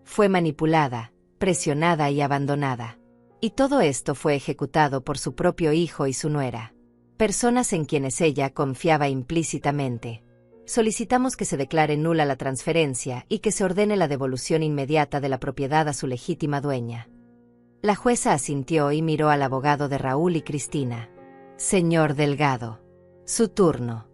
Fue manipulada, presionada y abandonada. Y todo esto fue ejecutado por su propio hijo y su nuera. Personas en quienes ella confiaba implícitamente. Solicitamos que se declare nula la transferencia y que se ordene la devolución inmediata de la propiedad a su legítima dueña. La jueza asintió y miró al abogado de Raúl y Cristina. Señor Delgado. Su turno.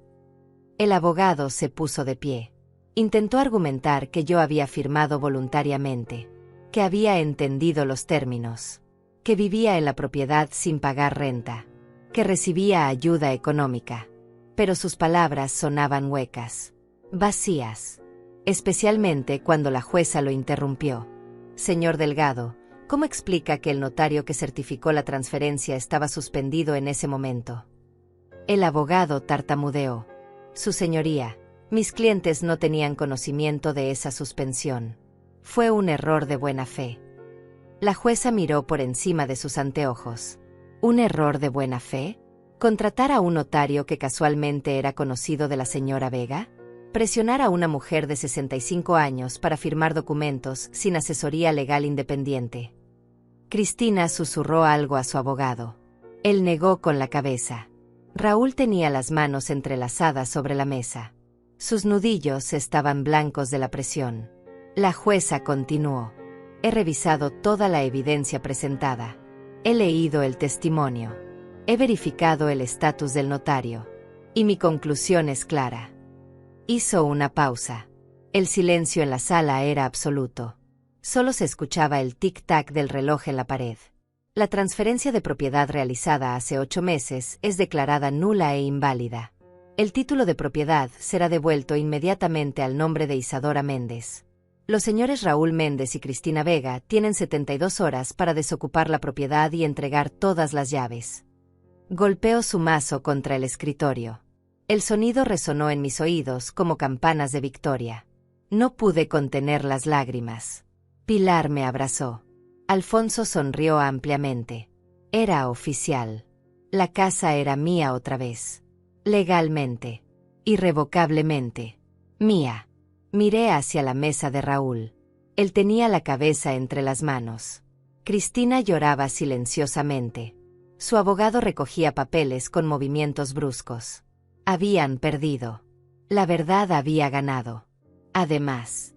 El abogado se puso de pie. Intentó argumentar que yo había firmado voluntariamente, que había entendido los términos, que vivía en la propiedad sin pagar renta, que recibía ayuda económica. Pero sus palabras sonaban huecas, vacías, especialmente cuando la jueza lo interrumpió. Señor Delgado, ¿cómo explica que el notario que certificó la transferencia estaba suspendido en ese momento? El abogado tartamudeó. Su señoría, mis clientes no tenían conocimiento de esa suspensión. Fue un error de buena fe. La jueza miró por encima de sus anteojos. ¿Un error de buena fe? ¿Contratar a un notario que casualmente era conocido de la señora Vega? ¿Presionar a una mujer de 65 años para firmar documentos sin asesoría legal independiente? Cristina susurró algo a su abogado. Él negó con la cabeza. Raúl tenía las manos entrelazadas sobre la mesa. Sus nudillos estaban blancos de la presión. La jueza continuó. He revisado toda la evidencia presentada. He leído el testimonio. He verificado el estatus del notario. Y mi conclusión es clara. Hizo una pausa. El silencio en la sala era absoluto. Solo se escuchaba el tic-tac del reloj en la pared. La transferencia de propiedad realizada hace 8 meses es declarada nula e inválida. El título de propiedad será devuelto inmediatamente al nombre de Isadora Méndez. Los señores Raúl Méndez y Cristina Vega tienen 72 horas para desocupar la propiedad y entregar todas las llaves. Golpeó su mazo contra el escritorio. El sonido resonó en mis oídos como campanas de victoria. No pude contener las lágrimas. Pilar me abrazó. Alfonso sonrió ampliamente. Era oficial. La casa era mía otra vez. Legalmente. Irrevocablemente. Mía. Miré hacia la mesa de Raúl. Él tenía la cabeza entre las manos. Cristina lloraba silenciosamente. Su abogado recogía papeles con movimientos bruscos. Habían perdido. La verdad había ganado. Además,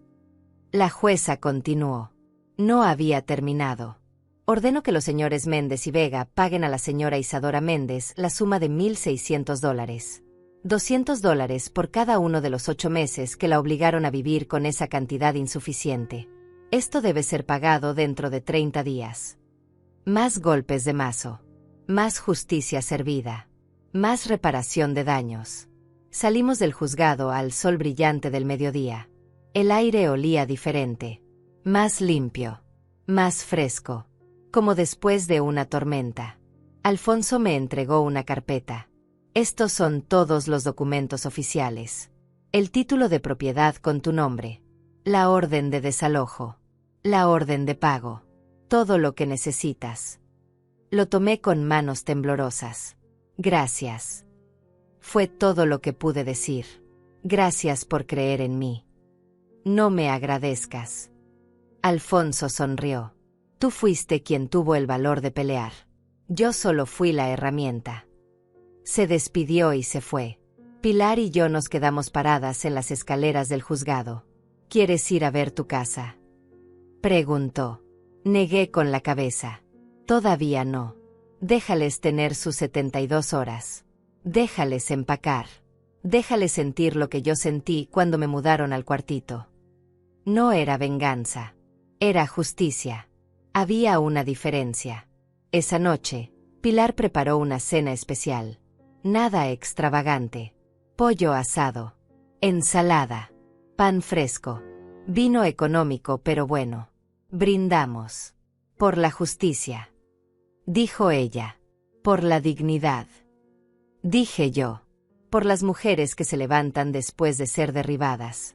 la jueza continuó. No había terminado. Ordeno que los señores Méndez y Vega paguen a la señora Isadora Méndez la suma de $1,600. $200 por cada uno de los 8 meses que la obligaron a vivir con esa cantidad insuficiente. Esto debe ser pagado dentro de 30 días. Más golpes de mazo. Más justicia servida. Más reparación de daños. Salimos del juzgado al sol brillante del mediodía. El aire olía diferente. Más limpio. Más fresco. Como después de una tormenta. Alfonso me entregó una carpeta. Estos son todos los documentos oficiales. El título de propiedad con tu nombre. La orden de desalojo. La orden de pago. Todo lo que necesitas. Lo tomé con manos temblorosas. Gracias. Fue todo lo que pude decir. Gracias por creer en mí. No me agradezcas. Alfonso sonrió. Tú fuiste quien tuvo el valor de pelear. Yo solo fui la herramienta. Se despidió y se fue. Pilar y yo nos quedamos paradas en las escaleras del juzgado. ¿Quieres ir a ver tu casa?, preguntó. Negué con la cabeza. Todavía no. Déjales tener sus 72 horas. Déjales empacar. Déjales sentir lo que yo sentí cuando me mudaron al cuartito. No era venganza. Era justicia. Había una diferencia. Esa noche, Pilar preparó una cena especial. Nada extravagante. Pollo asado. Ensalada. Pan fresco. Vino económico pero bueno. Brindamos. Por la justicia. Dijo ella. Por la dignidad. Dije yo. Por las mujeres que se levantan después de ser derribadas.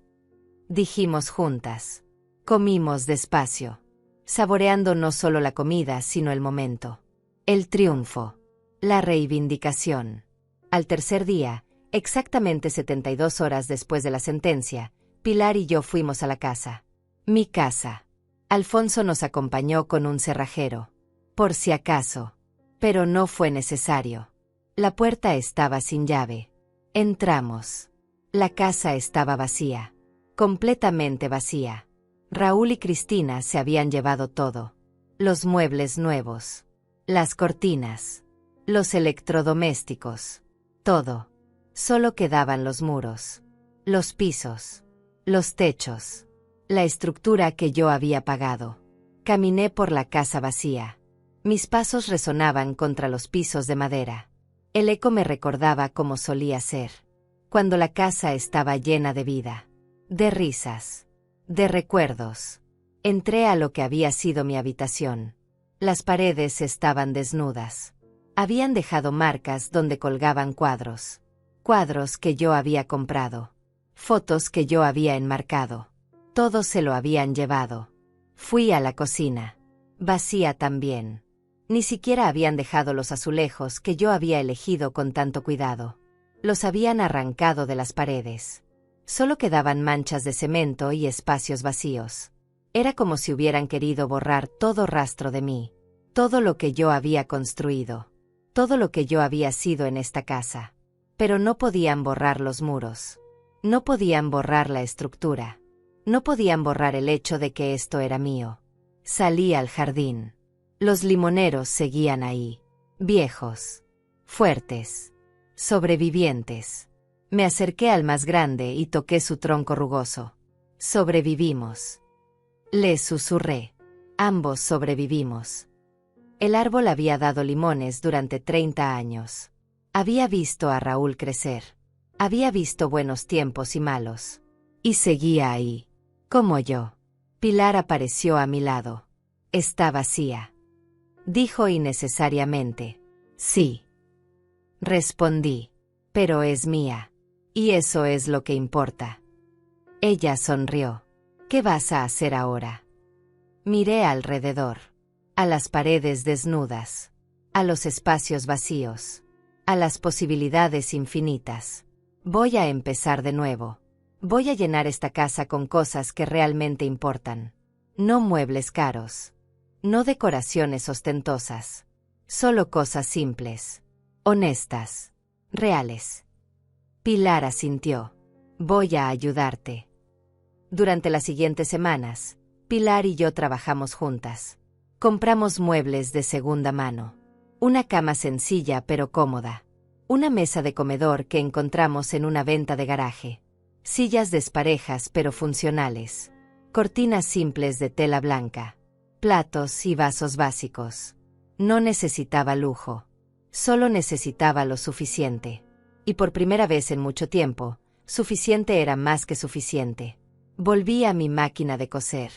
Dijimos juntas. Comimos despacio. Saboreando no solo la comida sino el momento. El triunfo. La reivindicación. Al tercer día, exactamente 72 horas después de la sentencia, Pilar y yo fuimos a la casa. Mi casa. Alfonso nos acompañó con un cerrajero. Por si acaso. Pero no fue necesario. La puerta estaba sin llave. Entramos. La casa estaba vacía. Completamente vacía. Raúl y Cristina se habían llevado todo. Los muebles nuevos. Las cortinas. Los electrodomésticos. Todo. Solo quedaban los muros. Los pisos. Los techos. La estructura que yo había pagado. Caminé por la casa vacía. Mis pasos resonaban contra los pisos de madera. El eco me recordaba cómo solía ser. Cuando la casa estaba llena de vida. De risas. De recuerdos. Entré a lo que había sido mi habitación. Las paredes estaban desnudas. Habían dejado marcas donde colgaban cuadros. Cuadros que yo había comprado. Fotos que yo había enmarcado. Todo se lo habían llevado. Fui a la cocina. Vacía también. Ni siquiera habían dejado los azulejos que yo había elegido con tanto cuidado. Los habían arrancado de las paredes. Solo quedaban manchas de cemento y espacios vacíos. Era como si hubieran querido borrar todo rastro de mí. Todo lo que yo había construido. Todo lo que yo había sido en esta casa. Pero no podían borrar los muros. No podían borrar la estructura. No podían borrar el hecho de que esto era mío. Salí al jardín. Los limoneros seguían ahí. Viejos. Fuertes. Sobrevivientes. Me acerqué al más grande y toqué su tronco rugoso. Sobrevivimos. Le susurré. Ambos sobrevivimos. El árbol había dado limones durante 30 años. Había visto a Raúl crecer. Había visto buenos tiempos y malos. Y seguía ahí. Como yo. Pilar apareció a mi lado. Está vacía. Dijo innecesariamente. Sí. Respondí. Pero es mía. Y eso es lo que importa. Ella sonrió. ¿Qué vas a hacer ahora? Miré alrededor. A las paredes desnudas. A los espacios vacíos. A las posibilidades infinitas. Voy a empezar de nuevo. Voy a llenar esta casa con cosas que realmente importan. No muebles caros. No decoraciones ostentosas. Solo cosas simples. Honestas. Reales. Pilar asintió. Voy a ayudarte. Durante las siguientes semanas, Pilar y yo trabajamos juntas. Compramos muebles de segunda mano. Una cama sencilla pero cómoda. Una mesa de comedor que encontramos en una venta de garaje. Sillas desparejas pero funcionales. Cortinas simples de tela blanca. Platos y vasos básicos. No necesitaba lujo. Solo necesitaba lo suficiente. Y por primera vez en mucho tiempo, suficiente era más que suficiente. Volví a mi máquina de coser.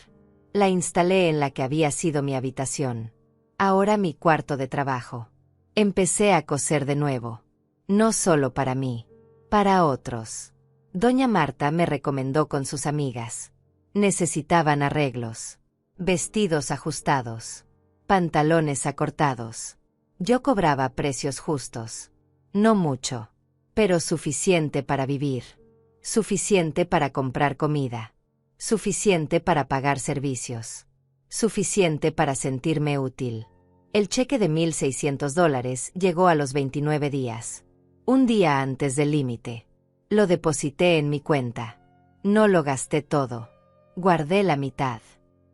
La instalé en la que había sido mi habitación. Ahora mi cuarto de trabajo. Empecé a coser de nuevo. No solo para mí, para otros. Doña Marta me recomendó con sus amigas. Necesitaban arreglos. Vestidos ajustados. Pantalones acortados. Yo cobraba precios justos. No mucho, pero suficiente para vivir. Suficiente para comprar comida. Suficiente para pagar servicios. Suficiente para sentirme útil. El cheque de $1,600 llegó a los 29 días. Un día antes del límite. Lo deposité en mi cuenta. No lo gasté todo. Guardé la mitad.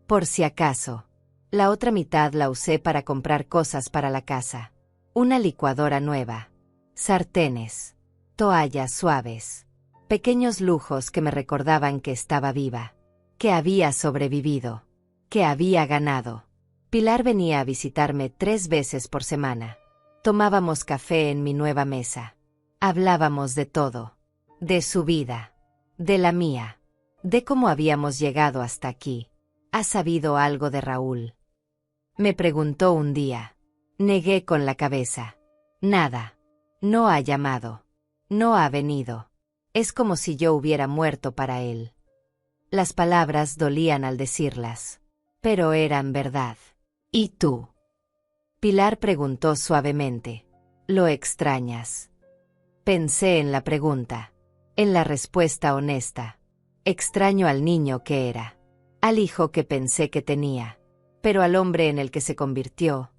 Por si acaso. La otra mitad la usé para comprar cosas para la casa. Una licuadora nueva. Sartenes. Toallas suaves. Pequeños lujos que me recordaban que estaba viva. Que había sobrevivido. Que había ganado. Pilar venía a visitarme 3 veces por semana. Tomábamos café en mi nueva mesa. Hablábamos de todo. De su vida. De la mía. De cómo habíamos llegado hasta aquí. ¿Has sabido algo de Raúl? Me preguntó un día. Negué con la cabeza. Nada. No ha llamado. No ha venido. Es como si yo hubiera muerto para él. Las palabras dolían al decirlas. Pero eran verdad. ¿Y tú? Pilar preguntó suavemente. ¿Lo extrañas? Pensé en la pregunta. En la respuesta honesta. Extraño al niño que era. Al hijo que pensé que tenía. Pero al hombre en el que se convirtió.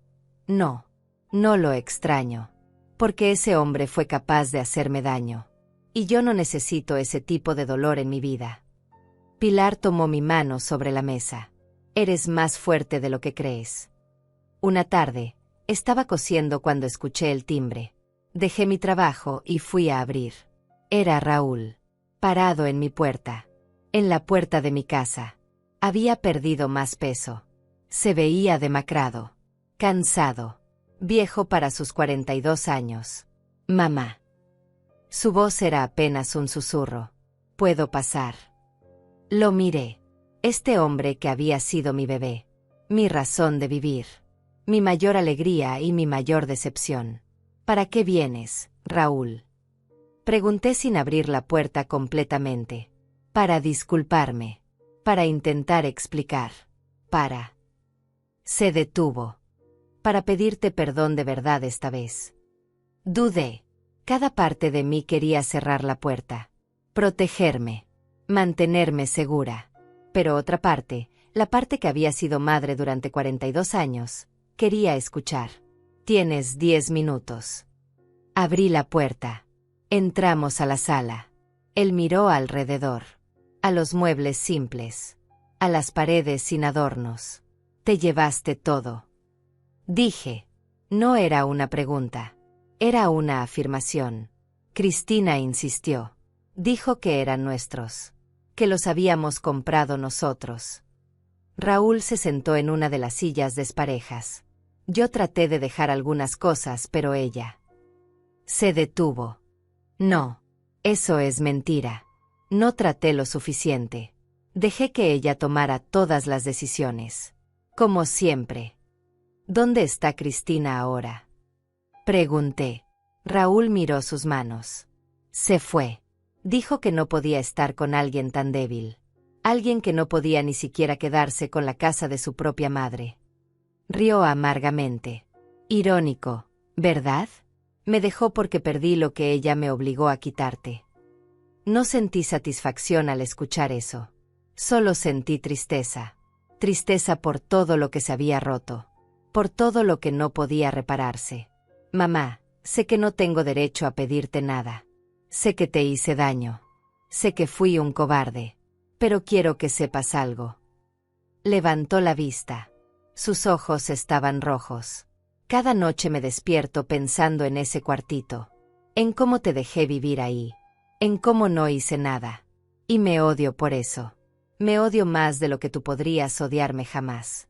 No. No lo extraño. Porque ese hombre fue capaz de hacerme daño. Y yo no necesito ese tipo de dolor en mi vida. Pilar tomó mi mano sobre la mesa. Eres más fuerte de lo que crees. Una tarde, estaba cosiendo cuando escuché el timbre. Dejé mi trabajo y fui a abrir. Era Raúl. Parado en mi puerta. En la puerta de mi casa. Había perdido más peso. Se veía demacrado. Cansado. Viejo para sus 42 años. Mamá. Su voz era apenas un susurro. ¿Puedo pasar? Lo miré. Este hombre que había sido mi bebé. Mi razón de vivir. Mi mayor alegría y mi mayor decepción. ¿Para qué vienes, Raúl? Pregunté sin abrir la puerta completamente. Para disculparme. Para intentar explicar. Para... Se detuvo. Para pedirte perdón de verdad esta vez. Dudé. Cada parte de mí quería cerrar la puerta. Protegerme. Mantenerme segura. Pero otra parte, la parte que había sido madre durante 42 años, quería escuchar. Tienes 10 minutos. Abrí la puerta. Entramos a la sala. Él miró alrededor. A los muebles simples. A las paredes sin adornos. Te llevaste todo. Dije. No era una pregunta. Era una afirmación. Cristina insistió. Dijo que eran nuestros. Que los habíamos comprado nosotros. Raúl se sentó en una de las sillas desparejas. Yo traté de dejar algunas cosas, pero ella se detuvo. No, eso es mentira. No traté lo suficiente. Dejé que ella tomara todas las decisiones. Como siempre. ¿Dónde está Cristina ahora? Pregunté. Raúl miró sus manos. Se fue. Dijo que no podía estar con alguien tan débil. Alguien que no podía ni siquiera quedarse con la casa de su propia madre. Rió amargamente. Irónico, ¿verdad? Me dejó porque perdí lo que ella me obligó a quitarte. No sentí satisfacción al escuchar eso. Solo sentí tristeza. Tristeza por todo lo que se había roto. Por todo lo que no podía repararse. Mamá, sé que no tengo derecho a pedirte nada. Sé que te hice daño. Sé que fui un cobarde. Pero quiero que sepas algo. Levantó la vista. Sus ojos estaban rojos. Cada noche me despierto pensando en ese cuartito. En cómo te dejé vivir ahí. En cómo no hice nada. Y me odio por eso. Me odio más de lo que tú podrías odiarme jamás.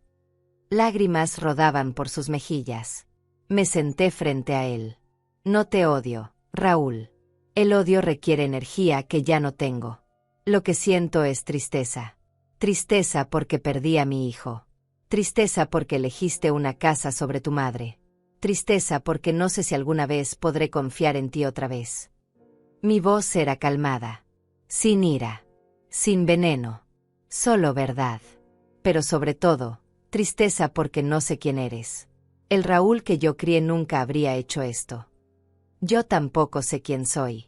Lágrimas rodaban por sus mejillas. Me senté frente a él. No te odio, Raúl. El odio requiere energía que ya no tengo. Lo que siento es tristeza. Tristeza porque perdí a mi hijo. Tristeza porque elegiste una casa sobre tu madre. Tristeza porque no sé si alguna vez podré confiar en ti otra vez. Mi voz era calmada. Sin ira. Sin veneno. Solo verdad. Pero sobre todo, tristeza porque no sé quién eres. El Raúl que yo crié nunca habría hecho esto. Yo tampoco sé quién soy.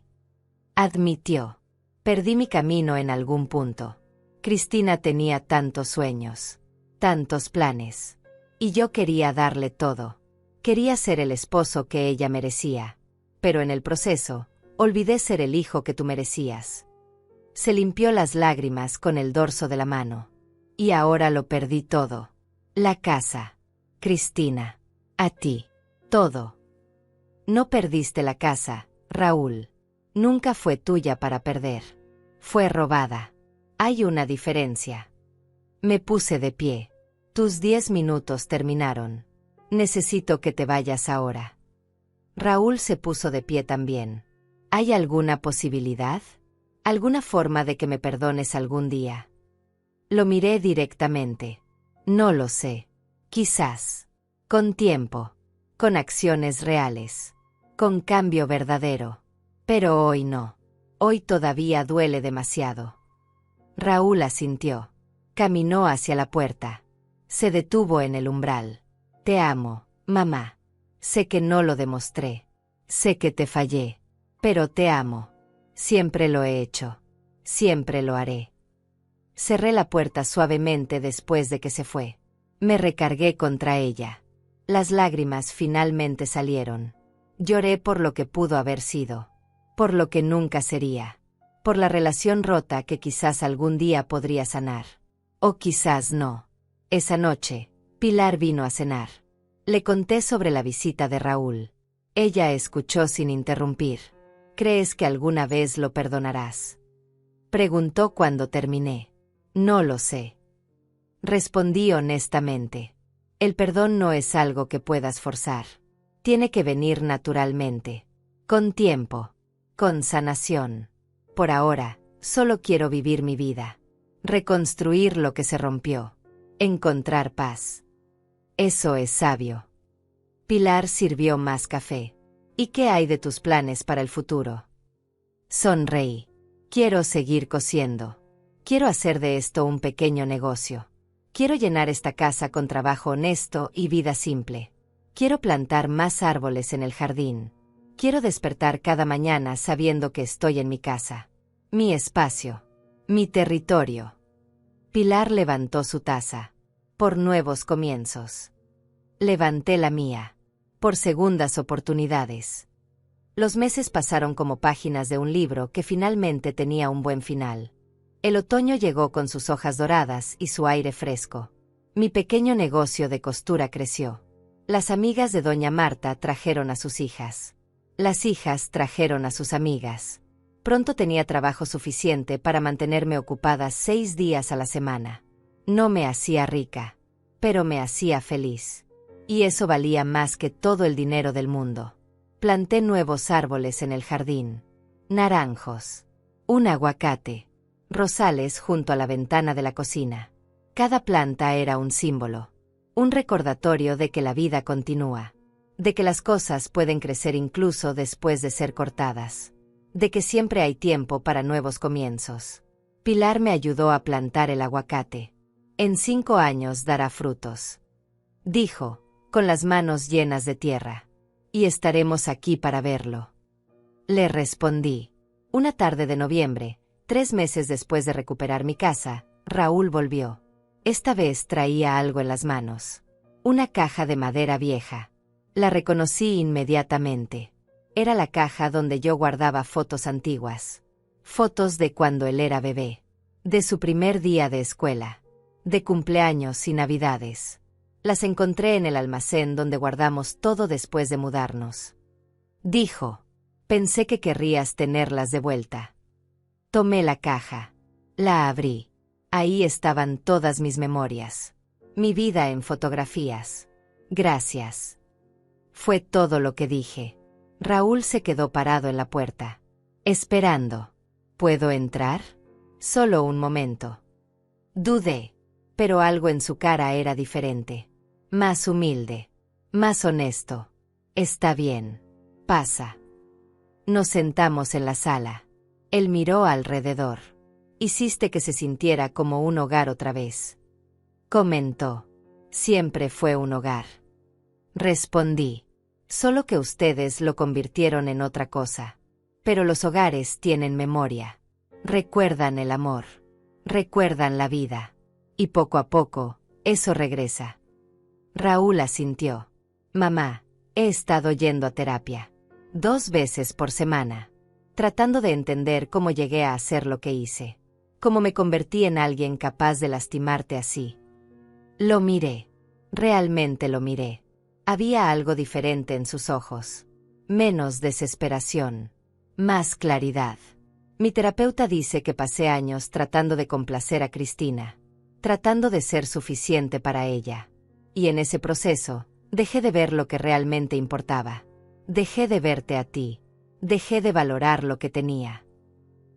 Admitió. Perdí mi camino en algún punto. Cristina tenía tantos sueños, tantos planes. Y yo quería darle todo. Quería ser el esposo que ella merecía. Pero en el proceso, olvidé ser el hijo que tú merecías. Se limpió las lágrimas con el dorso de la mano. Y ahora lo perdí todo. La casa. Cristina. A ti. Todo. No perdiste la casa, Raúl. Nunca fue tuya para perder. Fue robada. Hay una diferencia. Me puse de pie. Tus 10 minutos terminaron. Necesito que te vayas ahora. Raúl se puso de pie también. ¿Hay alguna posibilidad? ¿Alguna forma de que me perdones algún día? Lo miré directamente. No lo sé. Quizás. Con tiempo. Con acciones reales. Con cambio verdadero. Pero hoy no. Hoy todavía duele demasiado. Raúl asintió. Caminó hacia la puerta. Se detuvo en el umbral. Te amo, mamá. Sé que no lo demostré. Sé que te fallé. Pero te amo. Siempre lo he hecho. Siempre lo haré. Cerré la puerta suavemente después de que se fue. Me recargué contra ella. Las lágrimas finalmente salieron. Lloré por lo que pudo haber sido. Por lo que nunca sería. Por la relación rota que quizás algún día podría sanar. O quizás no. Esa noche, Pilar vino a cenar. Le conté sobre la visita de Raúl. Ella escuchó sin interrumpir. ¿Crees que alguna vez lo perdonarás? Preguntó cuando terminé. No lo sé. Respondí honestamente. El perdón no es algo que puedas forzar. Tiene que venir naturalmente. Con tiempo. Con sanación. Por ahora, solo quiero vivir mi vida. Reconstruir lo que se rompió. Encontrar paz. Eso es sabio. Pilar sirvió más café. ¿Y qué hay de tus planes para el futuro? Sonreí. Quiero seguir cosiendo. Quiero hacer de esto un pequeño negocio. Quiero llenar esta casa con trabajo honesto y vida simple. Quiero plantar más árboles en el jardín. Quiero despertar cada mañana sabiendo que estoy en mi casa. Mi espacio. Mi territorio. Pilar levantó su taza. Por nuevos comienzos. Levanté la mía. Por segundas oportunidades. Los meses pasaron como páginas de un libro que finalmente tenía un buen final. El otoño llegó con sus hojas doradas y su aire fresco. Mi pequeño negocio de costura creció. Las amigas de doña Marta trajeron a sus hijas. Las hijas trajeron a sus amigas. Pronto tenía trabajo suficiente para mantenerme ocupada 6 días a la semana. No me hacía rica, pero me hacía feliz. Y eso valía más que todo el dinero del mundo. Planté nuevos árboles en el jardín. Naranjos. Un aguacate. Rosales junto a la ventana de la cocina. Cada planta era un símbolo. Un recordatorio de que la vida continúa. De que las cosas pueden crecer incluso después de ser cortadas. de que siempre hay tiempo para nuevos comienzos. Pilar me ayudó a plantar el aguacate. En 5 años dará frutos, dijo, con las manos llenas de tierra. Y estaremos aquí para verlo. Le respondí. Una tarde de noviembre, 3 meses después de recuperar mi casa, Raúl volvió. Esta vez traía algo en las manos. Una caja de madera vieja. La reconocí inmediatamente. Era la caja donde yo guardaba fotos antiguas. Fotos de cuando él era bebé. De su primer día de escuela. De cumpleaños y navidades. Las encontré en el almacén donde guardamos todo después de mudarnos. Dijo. Pensé que querrías tenerlas de vuelta. Tomé la caja. La abrí. Ahí estaban todas mis memorias. Mi vida en fotografías. Gracias. Fue todo lo que dije. Raúl se quedó parado en la puerta. Esperando. ¿Puedo entrar? Solo un momento. Dudé, pero algo en su cara era diferente. Más humilde. Más honesto. Está bien. Pasa. Nos sentamos en la sala. Él miró alrededor. Hiciste que se sintiera como un hogar otra vez. Comentó. Siempre fue un hogar. Respondí. Solo que ustedes lo convirtieron en otra cosa. Pero los hogares tienen memoria. Recuerdan el amor. Recuerdan la vida. Y poco a poco, eso regresa. Raúl asintió. Mamá, he estado yendo a terapia. 2 veces por semana. Tratando de entender cómo llegué a hacer lo que hice. Cómo me convertí en alguien capaz de lastimarte así. Lo miré. Realmente lo miré. Había algo diferente en sus ojos. Menos desesperación. Más claridad. Mi terapeuta dice que pasé años tratando de complacer a Cristina. Tratando de ser suficiente para ella. Y en ese proceso, dejé de ver lo que realmente importaba. Dejé de verte a ti. Dejé de valorar lo que tenía.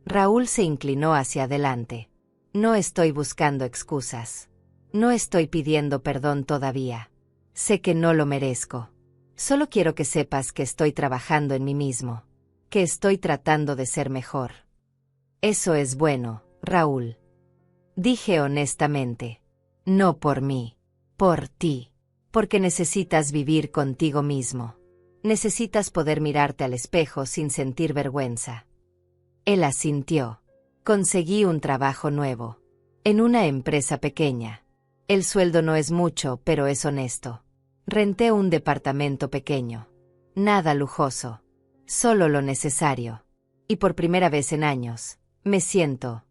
Raúl se inclinó hacia adelante. No estoy buscando excusas. No estoy pidiendo perdón todavía. Sé que no lo merezco. Solo quiero que sepas que estoy trabajando en mí mismo. Que estoy tratando de ser mejor. Eso es bueno, Raúl. Dije honestamente. No por mí. Por ti. Porque necesitas vivir contigo mismo. Necesitas poder mirarte al espejo sin sentir vergüenza. Él asintió. Conseguí un trabajo nuevo. En una empresa pequeña. El sueldo no es mucho, pero es honesto. Renté un departamento pequeño. Nada lujoso. Solo lo necesario. Y por primera vez en años, me siento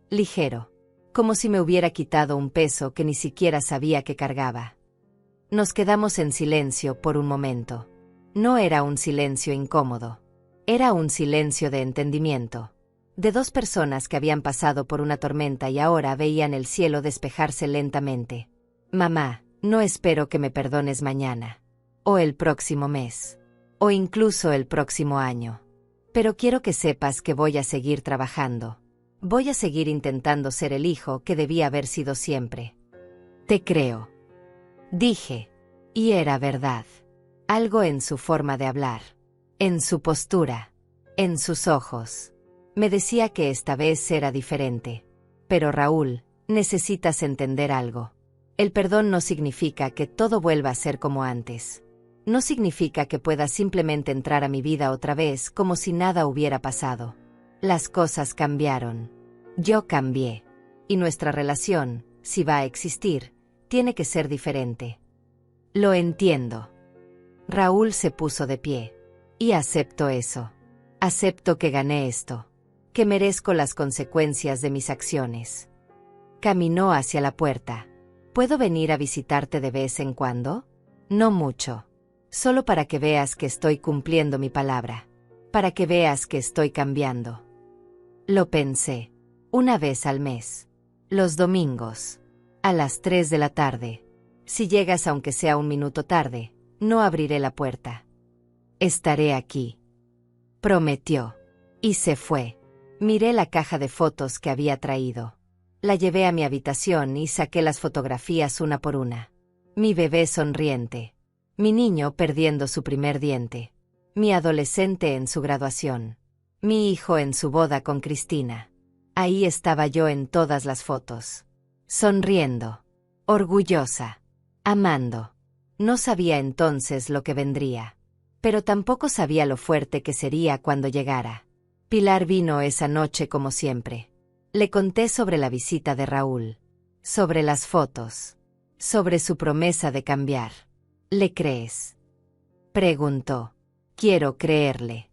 ligero. Como si me hubiera quitado un peso que ni siquiera sabía que cargaba. Nos quedamos en silencio por un momento. No era un silencio incómodo. Era un silencio de entendimiento. De 2 personas que habían pasado por una tormenta y ahora veían el cielo despejarse lentamente. Mamá, no espero que me perdones mañana. O el próximo mes. O incluso el próximo año. Pero quiero que sepas que voy a seguir trabajando. Voy a seguir intentando ser el hijo que debía haber sido siempre. Te creo. Dije. Y era verdad. Algo en su forma de hablar. En su postura. En sus ojos. Me decía que esta vez era diferente. Pero Raúl, necesitas entender algo. El perdón no significa que todo vuelva a ser como antes. No significa que pueda simplemente entrar a mi vida otra vez como si nada hubiera pasado. Las cosas cambiaron. Yo cambié. Y nuestra relación, si va a existir, tiene que ser diferente. Lo entiendo. Raúl se puso de pie. Y acepto eso. Acepto que gané esto. Que merezco las consecuencias de mis acciones. Caminó hacia la puerta. ¿Puedo venir a visitarte de vez en cuando? No mucho. Solo para que veas que estoy cumpliendo mi palabra. Para que veas que estoy cambiando. Lo pensé. 1 vez al mes. Los domingos. A las 3 de la tarde. Si llegas aunque sea 1 minuto tarde, no abriré la puerta. Estaré aquí. Prometió. Y se fue. Miré la caja de fotos que había traído. La llevé a mi habitación y saqué las fotografías una por una. Mi bebé sonriente. Mi niño perdiendo su primer diente. Mi adolescente en su graduación. Mi hijo en su boda con Cristina. Ahí estaba yo en todas las fotos. Sonriendo. Orgullosa. Amando. No sabía entonces lo que vendría. Pero tampoco sabía lo fuerte que sería cuando llegara. Pilar vino esa noche como siempre. Le conté sobre la visita de Raúl. Sobre las fotos. Sobre su promesa de cambiar. ¿Le crees? Preguntó. Quiero creerle.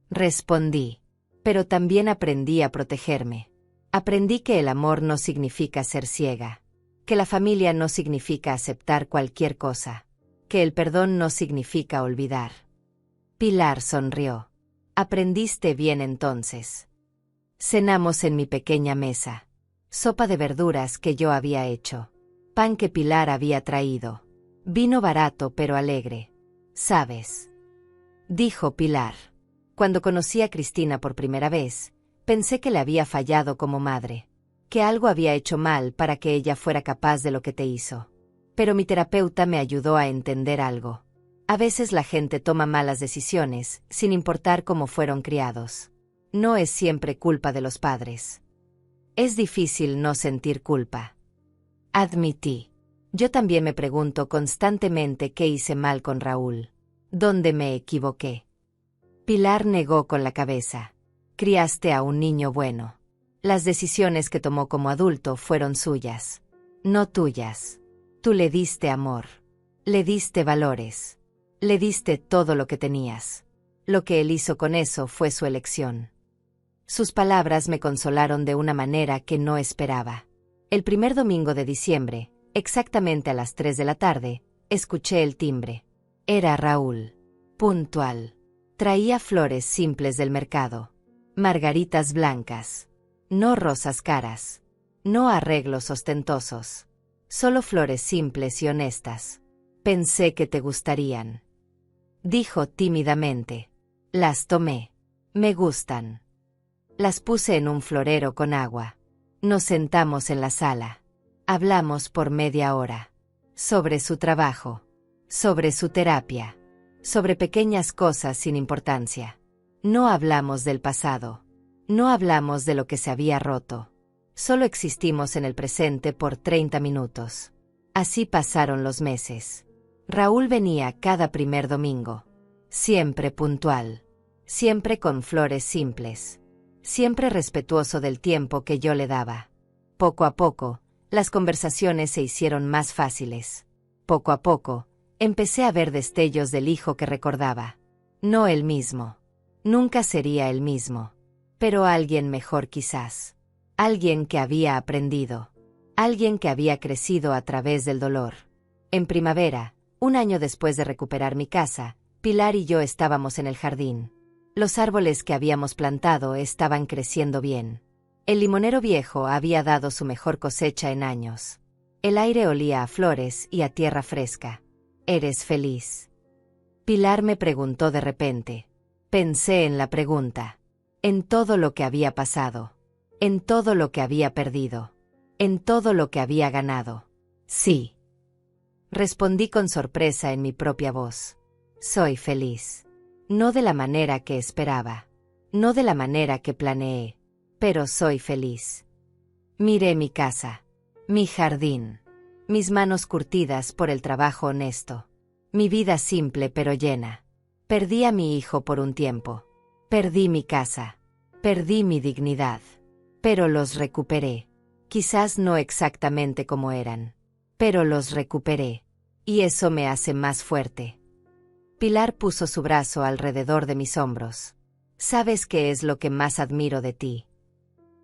Respondí. Pero también aprendí a protegerme. Aprendí que el amor no significa ser ciega. Que la familia no significa aceptar cualquier cosa. Que el perdón no significa olvidar. Pilar sonrió. Aprendiste bien entonces. Cenamos en mi pequeña mesa. Sopa de verduras que yo había hecho. Pan que Pilar había traído. Vino barato pero alegre. ¿Sabes? Dijo Pilar. Cuando conocí a Cristina por primera vez, pensé que le había fallado como madre. Que algo había hecho mal para que ella fuera capaz de lo que te hizo. Pero mi terapeuta me ayudó a entender algo. A veces la gente toma malas decisiones, sin importar cómo fueron criados. No es siempre culpa de los padres. Es difícil no sentir culpa. Admití. Yo también me pregunto constantemente qué hice mal con Raúl. ¿Dónde me equivoqué? Pilar negó con la cabeza. Criaste a un niño bueno. Las decisiones que tomó como adulto fueron suyas. No tuyas. Tú le diste amor. Le diste valores. Le diste todo lo que tenías. Lo que él hizo con eso fue su elección. Sus palabras me consolaron de una manera que no esperaba. El primer domingo de diciembre, exactamente a las 3 de la tarde, escuché el timbre. Era Raúl. Puntual. Traía flores simples del mercado. Margaritas blancas. No rosas caras. No arreglos ostentosos. Solo flores simples y honestas. Pensé que te gustarían. Dijo tímidamente. Las tomé. Me gustan. Las puse en un florero con agua. Nos sentamos en la sala. Hablamos por media hora. Sobre su trabajo. Sobre su terapia. Sobre pequeñas cosas sin importancia. No hablamos del pasado. No hablamos de lo que se había roto. Solo existimos en el presente por 30 minutos. Así pasaron los meses. Raúl venía cada primer domingo. Siempre puntual. Siempre con flores simples. Siempre respetuoso del tiempo que yo le daba. Poco a poco, las conversaciones se hicieron más fáciles. Poco a poco, empecé a ver destellos del hijo que recordaba. No el mismo. Nunca sería el mismo. Pero alguien mejor quizás. Alguien que había aprendido. Alguien que había crecido a través del dolor. En primavera, un año después de recuperar mi casa, Pilar y yo estábamos en el jardín. Los árboles que habíamos plantado estaban creciendo bien. El limonero viejo había dado su mejor cosecha en años. El aire olía a flores y a tierra fresca. ¿Eres feliz? Pilar me preguntó de repente. Pensé en la pregunta. En todo lo que había pasado. En todo lo que había perdido. En todo lo que había ganado. Sí. Respondí con sorpresa en mi propia voz. Soy feliz. No de la manera que esperaba. No de la manera que planeé. Pero soy feliz. Miré mi casa. Mi jardín. Mis manos curtidas por el trabajo honesto. Mi vida simple pero llena. Perdí a mi hijo por un tiempo. Perdí mi casa. Perdí mi dignidad. Pero los recuperé. Quizás no exactamente como eran. Pero los recuperé. Y eso me hace más fuerte. Pilar puso su brazo alrededor de mis hombros. ¿Sabes qué es lo que más admiro de ti?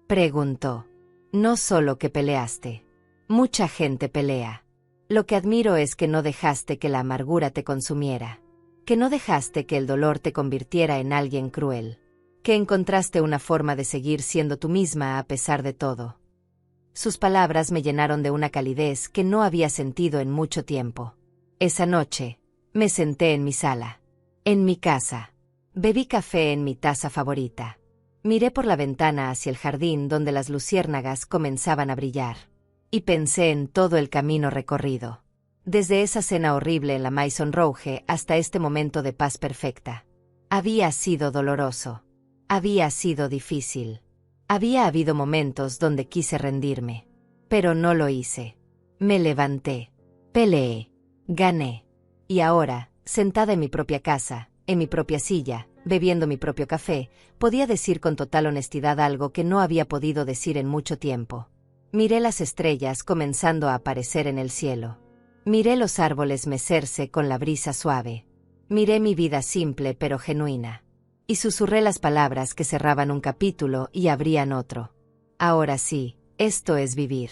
Preguntó. No solo que peleaste. Mucha gente pelea. Lo que admiro es que no dejaste que la amargura te consumiera. Que no dejaste que el dolor te convirtiera en alguien cruel. Que encontraste una forma de seguir siendo tú misma a pesar de todo. Sus palabras me llenaron de una calidez que no había sentido en mucho tiempo. Esa noche, me senté en mi sala. En mi casa. Bebí café en mi taza favorita. Miré por la ventana hacia el jardín donde las luciérnagas comenzaban a brillar. Y pensé en todo el camino recorrido. Desde esa cena horrible en la Maison Rouge hasta este momento de paz perfecta. Había sido doloroso. Había sido difícil. Había habido momentos donde quise rendirme. Pero no lo hice. Me levanté. Peleé. Gané. Y ahora, sentada en mi propia casa, en mi propia silla, bebiendo mi propio café, podía decir con total honestidad algo que no había podido decir en mucho tiempo. Miré las estrellas comenzando a aparecer en el cielo. Miré los árboles mecerse con la brisa suave. Miré mi vida simple pero genuina. Y susurré las palabras que cerraban un capítulo y abrían otro. Ahora sí, esto es vivir.